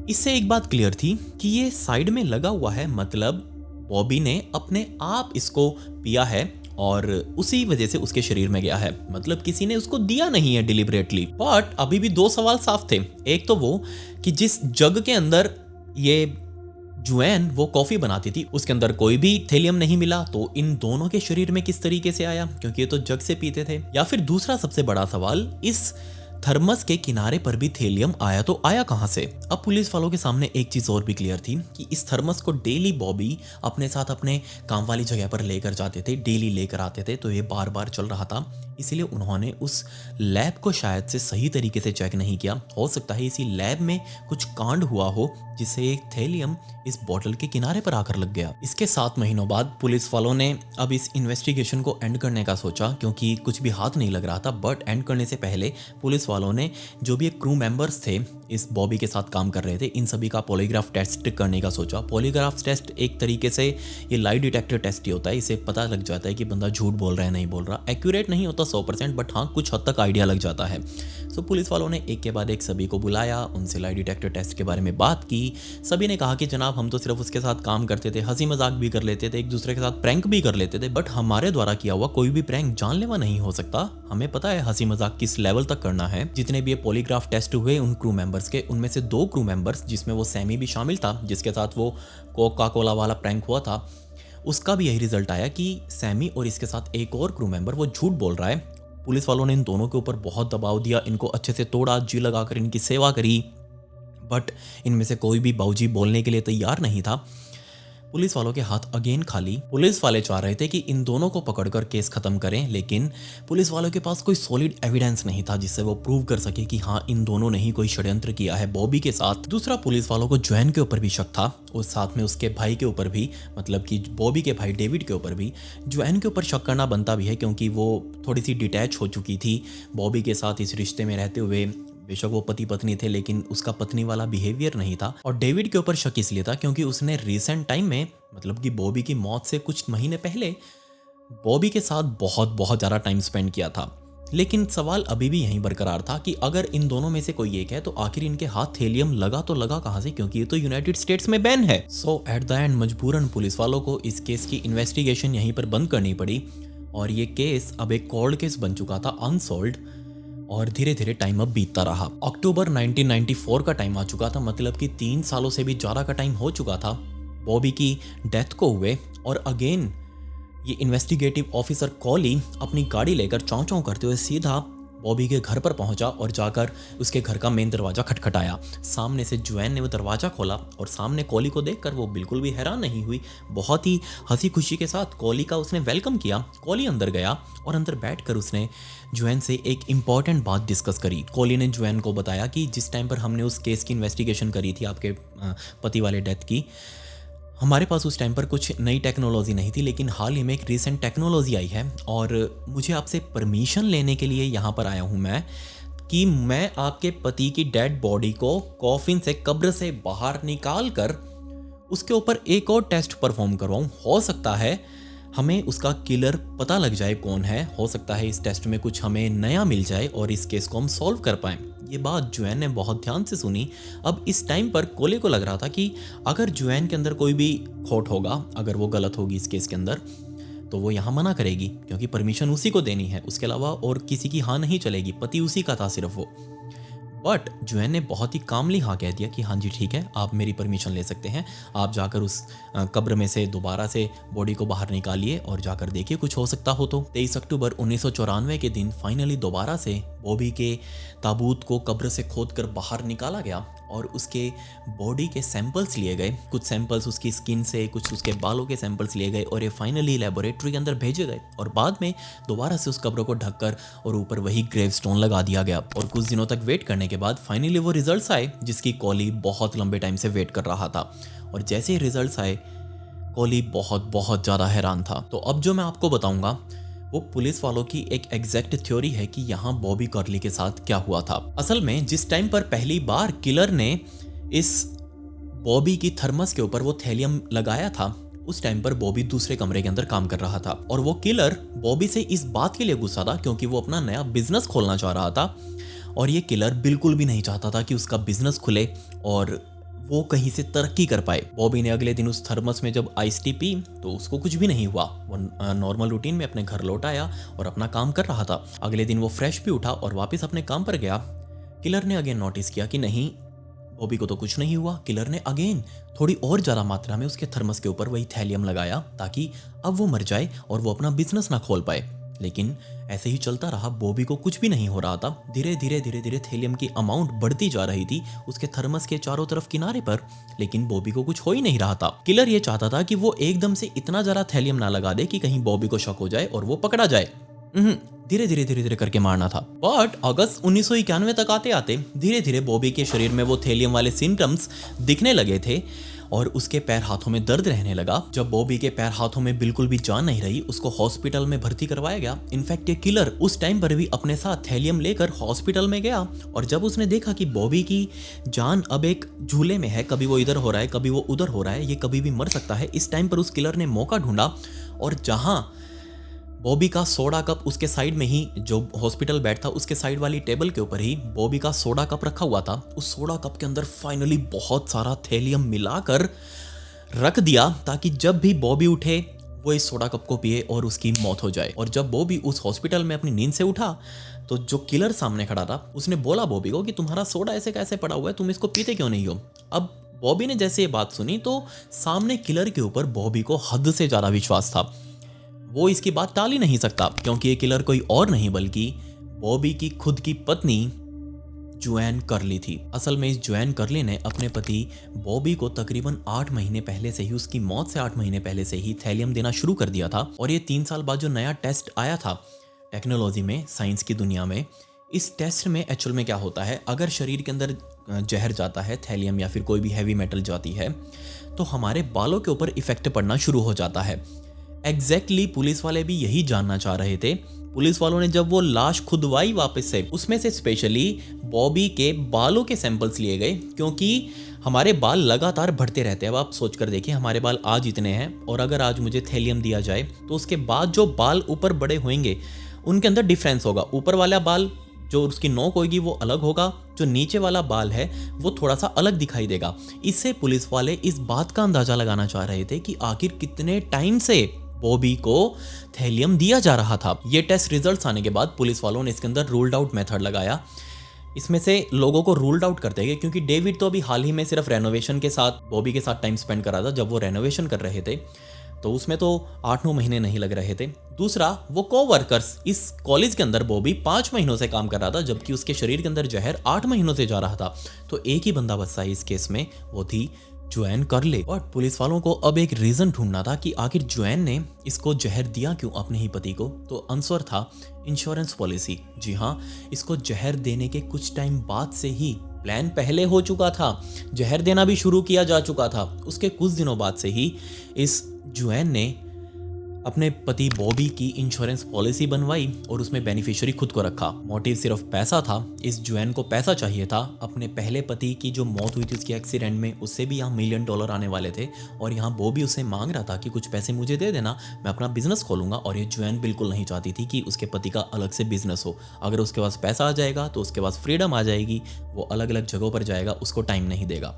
इससे एक बात क्लियर थी कि ये साइड में लगा हुआ है, मतलब बॉबी ने अपने आप इसको पिया है और उसी वजह से उसके शरीर में गया है, मतलब किसी ने उसको दिया नहीं है डिलिबरेटली। बट अभी भी दो सवाल साफ थे। एक तो वो कि जिस जग के अंदर ये जोएन वो कॉफी बनाती थी उसके अंदर कोई भी थेलियम नहीं मिला, तो इन दोनों के शरीर में किस तरीके से आया, क्योंकि ये तो जग से पीते थे। या फिर दूसरा सबसे बड़ा सवाल, इस थर्मस के किनारे पर भी थेलियम आया तो आया कहां से। अब पुलिस वालों के सामने एक चीज और भी क्लियर थी कि इस थर्मस को डेली बॉबी अपने साथ अपने काम वाली जगह पर लेकर जाते थे, डेली लेकर आते थे, तो ये बार बार चल रहा था। इसीलिए उन्होंने उस लैब को शायद से सही तरीके से चेक नहीं किया। हो सकता है इसी लैब में कुछ कांड हुआ हो जिससे एक थेलियम इस बॉटल के किनारे पर आकर लग गया। इसके 7 महीनों बाद पुलिस वालों ने अब इस इन्वेस्टिगेशन को एंड करने का सोचा, क्योंकि कुछ भी हाथ नहीं लग रहा था। बट एंड करने से पहले पुलिस वालों ने जो भी एक क्रू मेंबर्स थे इस बॉबी के साथ काम कर रहे थे, इन सभी का पॉलीग्राफ टेस्ट करने का सोचा। पॉलीग्राफ टेस्ट एक तरीके से ये लाई डिटेक्टर टेस्ट ही होता है। इसे पता लग जाता है कि बंदा झूठ बोल रहा है नहीं बोल रहा। एक्यूरेट नहीं होता 100%, बट हाँ कुछ हद तक आइडिया लग जाता है। सो पुलिस वालों ने एक के बाद एक सभी को बुलाया, उनसे लाई डिटेक्टर टेस्ट के बारे में बात की। सभी ने कहा कि जनाब हम तो सिर्फ उसके साथ काम करते थे, हंसी मजाक भी कर लेते थे, एक दूसरे के साथ प्रैंक भी कर लेते थे, बट हमारे द्वारा किया हुआ कोई भी प्रैंक जानलेवा नहीं हो सकता। हमें पता है हंसी मजाक किस लेवल तक करना है। जितने भी ये पॉलीग्राफ टेस्ट हुए उन क्रू मेंबर्स के, उनमें से 2 क्रू मेंबर्स जिसमें वो सैमी भी शामिल था, जिसके साथ वो कोका कोला वाला प्रैंक हुआ था, उसका भी यही रिजल्ट आया कि सैमी और इसके साथ एक और क्रू मेंबर वो झूठ बोल रहा है। पुलिस वालों ने इन दोनों के ऊपर बहुत दबाव दिया, इनको अच्छे से तोड़ा, जी लगाकर इनकी सेवा करी, बट इनमें से कोई भी बाऊजी बोलने के लिए तैयार नहीं था। पुलिस वालों के हाथ अगेन खाली। पुलिस वाले चाह रहे थे कि इन दोनों को पकड़कर केस खत्म करें, लेकिन पुलिस वालों के पास कोई सॉलिड एविडेंस नहीं था जिससे वो प्रूव कर सके कि हाँ इन दोनों ने ही कोई षड्यंत्र किया है बॉबी के साथ। दूसरा, पुलिस वालों को जोएन के ऊपर भी शक था और साथ में उसके भाई के ऊपर भी, मतलब कि बॉबी के भाई डेविड के ऊपर भी। जोएन के ऊपर शक करना बनता भी है क्योंकि वो थोड़ी सी डिटैच हो चुकी थी बॉबी के साथ इस रिश्ते में रहते हुए। बेशक वो पति पत्नी थे, लेकिन उसका पत्नी वाला बिहेवियर नहीं था। और डेविड के ऊपर शक इसलिए था क्योंकि उसने रिसेंट टाइम में, मतलब कि बॉबी की मौत से कुछ महीने पहले, बॉबी के साथ बहुत ज़्यादा टाइम स्पेंड किया था। लेकिन सवाल अभी भी यहीं बरकरार था कि अगर इन दोनों में से कोई एक है तो आखिर इनके हाथ थेलियम लगा तो लगा कहां से, क्योंकि ये तो यूनाइटेड स्टेट्स में बैन है। सो एट द एंड मजबूरन पुलिस वालों को इस केस की इन्वेस्टिगेशन यहीं पर बंद करनी पड़ी और ये केस अब एक कोल्ड केस बन चुका था, अनसॉल्व्ड, और धीरे धीरे टाइम अब बीतता रहा। अक्टूबर 1994 का टाइम आ चुका था, मतलब कि 3 सालों से भी ज़्यादा का टाइम हो चुका था बॉबी की डेथ को हुए। और अगेन ये इन्वेस्टिगेटिव ऑफिसर कॉली अपनी गाड़ी लेकर चौं चौं करते हुए सीधा बॉबी के घर पर पहुंचा और जाकर उसके घर का मेन दरवाजा खटखटाया। सामने से जोएन ने वो दरवाजा खोला और सामने कॉली को देखकर वो बिल्कुल भी हैरान नहीं हुई। बहुत ही हंसी खुशी के साथ कॉली का उसने वेलकम किया। कॉली अंदर गया और अंदर बैठकर उसने जोएन से एक इम्पॉर्टेंट बात डिस्कस करी। कॉली ने जोएन को बताया कि जिस टाइम पर हमने उस केस की इन्वेस्टिगेशन करी थी आपके पति वाले डेथ की, हमारे पास उस टाइम पर कुछ नई टेक्नोलॉजी नहीं थी, लेकिन हाल ही में एक रीसेंट टेक्नोलॉजी आई है और मुझे आपसे परमिशन लेने के लिए यहाँ पर आया हूँ मैं, कि मैं आपके पति की डेड बॉडी को कॉफिन से, कब्र से बाहर निकाल कर उसके ऊपर एक और टेस्ट परफॉर्म करवाऊँ। हो सकता है हमें उसका किलर पता लग जाए कौन है, हो सकता है इस टेस्ट में कुछ हमें नया मिल जाए और इस केस को हम सॉल्व कर पाएं। ये बात जोएन ने बहुत ध्यान से सुनी। अब इस टाइम पर कोले को लग रहा था कि अगर जोएन के अंदर कोई भी खोट होगा, अगर वो गलत होगी इस केस के अंदर, तो वो यहाँ मना करेगी क्योंकि परमिशन उसी को देनी है, उसके अलावा और किसी की हाँ नहीं चलेगी, पति उसी का था सिर्फ वो। बट जुएन ने बहुत ही कामली हाँ कह दिया कि हाँ जी ठीक है, आप मेरी परमिशन ले सकते हैं, आप जाकर उस कब्र में से दोबारा से बॉडी को बाहर निकालिए और जाकर देखिए कुछ हो सकता हो तो। 23 अक्टूबर 1994 के दिन फाइनली दोबारा से बॉबी के ताबूत को कब्र से खोद कर बाहर निकाला गया और उसके बॉडी के सैंपल्स लिए गए, कुछ सैंपल्स उसकी स्किन से, कुछ उसके बालों के सैंपल्स लिए गए और ये फाइनली लेबोरेटरी के अंदर भेजे गए और बाद में दोबारा से उस कब्र को ढककर और ऊपर वही ग्रेव स्टोन लगा दिया गया। और कुछ दिनों तक वेट करने के बाद फाइनली वो रिजल्ट्स आए जिसकी कॉली बहुत लंबे टाइम से वेट कर रहा था। और जैसे ही रिजल्ट्स आए कॉली बहुत ज़्यादा हैरान था। तो अब जो मैं आपको बताऊंगा वो पुलिस वालों की एक एग्जैक्ट थ्योरी है कि यहाँ बॉबी कर्ली के साथ क्या हुआ था। असल में जिस टाइम पर पहली बार किलर ने इस बॉबी की थर्मस के ऊपर वो थैलियम लगाया था, उस टाइम पर बॉबी दूसरे कमरे के अंदर काम कर रहा था और वो किलर बॉबी से इस बात के लिए गुस्सा था क्योंकि वो अपना नया बिजनेस खोलना चाह रहा था और ये किलर बिल्कुल भी नहीं चाहता था कि उसका बिजनेस खुले और वो कहीं से तरक्की कर पाए। बॉबी ने अगले दिन उस थर्मस में जब आइस टी पी तो उसको कुछ भी नहीं हुआ, वो नॉर्मल रूटीन में अपने घर लौट आया और अपना काम कर रहा था। अगले दिन वो फ्रेश भी उठा और वापस अपने काम पर गया। किलर ने अगेन नोटिस किया कि नहीं, बॉबी को तो कुछ नहीं हुआ। किलर ने अगेन थोड़ी और ज़्यादा मात्रा में उसके थर्मस के ऊपर वही थैलियम लगाया ताकि अब वो मर जाए और वो अपना बिजनेस ना खोल पाए। लेकिन ऐसे ही चलता रहा, बॉबी को कुछ भी नहीं हो रहा था। धीरे धीरे थैलियम की अमाउंट बढ़ती जा रही थी उसके थर्मस के चारों तरफ किनारे पर, लेकिन बॉबी को कुछ हो ही नहीं रहा था। किलर ये चाहता था कि वो एकदम से इतना ज़्यादा थैलियम ना लगा दे कि कहीं बॉबी को शक हो जाए और वो पकड़ा जाए। धीरे धीरे करके मारना था। बट अगस्त 1991 तक आते आते धीरे धीरे बॉबी के शरीर में वो थैलियम वाले सिम्टम्स दिखने लगे थे और उसके पैर हाथों में दर्द रहने लगा। जब बॉबी के पैर हाथों में बिल्कुल भी जान नहीं रही, उसको हॉस्पिटल में भर्ती करवाया गया। इनफैक्ट ये किलर उस टाइम पर भी अपने साथ थैलियम लेकर हॉस्पिटल में गया और जब उसने देखा कि बॉबी की जान अब एक झूले में है, कभी वो इधर हो रहा है कभी वो उधर हो रहा है, ये कभी भी मर सकता है, इस टाइम पर उस किलर ने मौका ढूंढा और जहां बॉबी का सोडा कप उसके साइड में ही, जो हॉस्पिटल बेड था उसके साइड वाली टेबल के ऊपर ही बॉबी का सोडा कप रखा हुआ था, उस सोडा कप के अंदर फाइनली बहुत सारा थैलियम मिलाकर रख दिया ताकि जब भी बॉबी उठे वो इस सोडा कप को पिए और उसकी मौत हो जाए। और जब बॉबी उस हॉस्पिटल में अपनी नींद से उठा तो जो किलर सामने खड़ा था उसने बोला बॉबी को कि तुम्हारा सोडा ऐसे कैसे पड़ा हुआ है, तुम इसको पीते क्यों नहीं हो। अब बॉबी ने जैसे ये बात सुनी तो सामने किलर के ऊपर बॉबी को हद से ज़्यादा विश्वास था। वो इसकी बात टाल ही नहीं सकता क्योंकि ये किलर कोई और नहीं बल्कि बॉबी की खुद की पत्नी जुएन कर्ली थी। असल में इस जुएन कर्ली ने अपने पति बॉबी को तकरीबन 8 महीने पहले से ही, उसकी मौत से 8 महीने पहले से ही थैलियम देना शुरू कर दिया था। और ये 3 साल बाद जो नया टेस्ट आया था टेक्नोलॉजी में, साइंस की दुनिया में, इस टेस्ट में एक्चुअल में क्या होता है, अगर शरीर के अंदर जहर जाता है, थैलियम या फिर कोई भी हैवी मेटल जाती है, तो हमारे बालों के ऊपर इफेक्ट पड़ना शुरू हो जाता है। एग्जैक्टली पुलिस वाले भी यही जानना चाह रहे थे। पुलिस वालों ने जब वो लाश खुदवाई वापस से, उसमें से स्पेशली बॉबी के बालों के सैंपल्स लिए गए क्योंकि हमारे बाल लगातार बढ़ते रहते हैं। अब आप सोच कर देखिए, हमारे बाल आज इतने हैं और अगर आज मुझे थैलियम दिया जाए तो उसके बाद जो बाल ऊपर बड़े होंगे उनके अंदर डिफरेंस होगा। ऊपर वाला बाल जो उसकी नोक होगी वो अलग होगा, जो नीचे वाला बाल है वो थोड़ा सा अलग दिखाई देगा। इससे पुलिस वाले इस बात का अंदाजा लगाना चाह रहे थे कि आखिर कितने टाइम से बॉबी को थैलियम दिया जा रहा था। ये टेस्ट रिजल्ट्स आने के बाद पुलिस वालों ने इसके अंदर रूल्ड आउट मेथड लगाया। इसमें से लोगों को रूल्ड आउट करते गए क्योंकि डेविड तो अभी हाल ही में सिर्फ रेनोवेशन के साथ बॉबी के साथ टाइम स्पेंड कर रहा था। जब वो रेनोवेशन कर रहे थे तो उसमें तो 8-9 महीने नहीं लग रहे थे। दूसरा, वो कोवर्कर्स, इस कॉलेज के अंदर बॉबी 5 महीनों से काम कर रहा था जबकि उसके शरीर के अंदर जहर 8 महीनों से जा रहा था। तो एक ही बंदा बचा इस केस में, वो थी जुएन कर्ली। और पुलिस वालों को अब एक रीजन ढूंढना था कि आखिर जुएन ने इसको जहर दिया क्यों अपने ही पति को। तो आंसर था इंश्योरेंस पॉलिसी। जी हाँ, इसको जहर देने के कुछ टाइम बाद से ही प्लान पहले हो चुका था, जहर देना भी शुरू किया जा चुका था। उसके कुछ दिनों बाद से ही इस जुएन ने अपने पति बॉबी की इंश्योरेंस पॉलिसी बनवाई और उसमें बेनिफिशियरी खुद को रखा। मोटिव सिर्फ पैसा था। इस जुएन को पैसा चाहिए था। अपने पहले पति की जो मौत हुई थी उसके एक्सीडेंट में, उससे भी यहाँ $1 मिलियन आने वाले थे और यहाँ बॉबी उससे मांग रहा था कि कुछ पैसे मुझे दे देना, मैं अपना बिजनेस खोलूंगा। और ये जुएन बिल्कुल नहीं चाहती थी कि उसके पति का अलग से बिजनेस हो। अगर उसके पास पैसा आ जाएगा तो उसके पास फ्रीडम आ जाएगी, वो अलग अलग जगहों पर जाएगा, उसको टाइम नहीं देगा।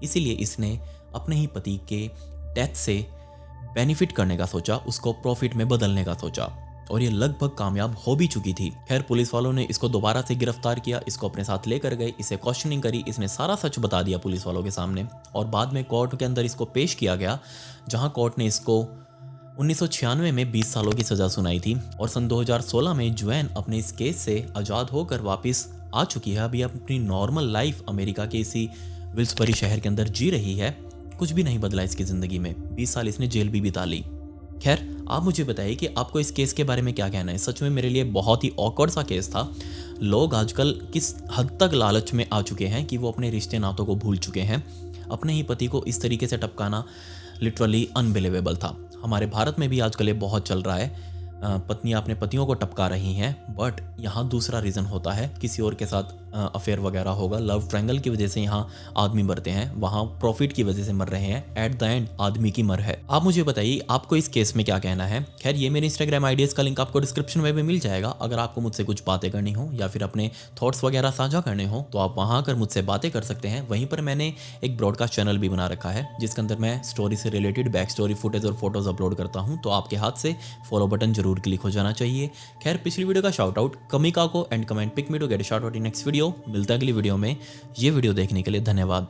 इसीलिए इसने अपने ही पति के डेथ से बेनिफिट करने का सोचा, उसको प्रॉफिट में बदलने का सोचा और ये लगभग कामयाब हो भी चुकी थी। खैर पुलिस वालों ने इसको दोबारा से गिरफ्तार किया, इसको अपने साथ लेकर गए, इसे क्वेश्चनिंग करी, इसने सारा सच बता दिया पुलिस वालों के सामने और बाद में कोर्ट के अंदर इसको पेश किया गया, जहां कोर्ट ने इसको 1996 में 20 सालों की सजा सुनाई थी और सन 2016 में जुएन अपने इस केस से आज़ाद होकर वापस आ चुकी है। अभी अपनी नॉर्मल लाइफ अमेरिका के इसी विल्सबरी शहर के अंदर जी रही है। कुछ भी नहीं बदला इसकी ज़िंदगी में। 20 साल इसने जेल भी बिता ली। खैर आप मुझे बताइए कि आपको इस केस के बारे में क्या कहना है। सच में मेरे लिए बहुत ही ऑकवर्ड सा केस था। लोग आजकल किस हद तक लालच में आ चुके हैं कि वो अपने रिश्ते नातों को भूल चुके हैं। अपने ही पति को इस तरीके से टपकाना लिटरली अनबिलीवेबल था। हमारे भारत में भी आजकल ये बहुत चल रहा है। पत्नियां अपने पतियों को टपका रही हैं, बट यहाँ दूसरा रीज़न होता है, किसी और के साथ अफेयर वगैरह होगा। लव ट्रायंगल की वजह से यहाँ आदमी मरते हैं, वहाँ प्रॉफिट की वजह से मर रहे हैं। एट द एंड आदमी की मर है। आप मुझे बताइए आपको इस केस में क्या कहना है। खैर ये मेरे इंस्टाग्राम आईडीज़ का लिंक आपको डिस्क्रिप्शन में भी मिल जाएगा। अगर आपको मुझसे कुछ बातें करनी हो या फिर अपने थॉट्स वगैरह साझा करने हो तो आप वहाँ आकर मुझसे बातें कर सकते हैं। वहीं पर मैंने एक ब्रॉडकास्ट चैनल भी बना रखा है जिसके अंदर मैं स्टोरी से रिलेटेड बैक स्टोरी फुटेज और फोटोज अपलोड करता हूँ, तो आपके हाथ से फॉलो बटन जरूर क्लिक हो जाना चाहिए। खैर पिछली वीडियो का शाउट आउट कमिका को and comment pick me to get a shout out in next video. मिलता है अगली वीडियो में। ये वीडियो देखने के लिए धन्यवाद।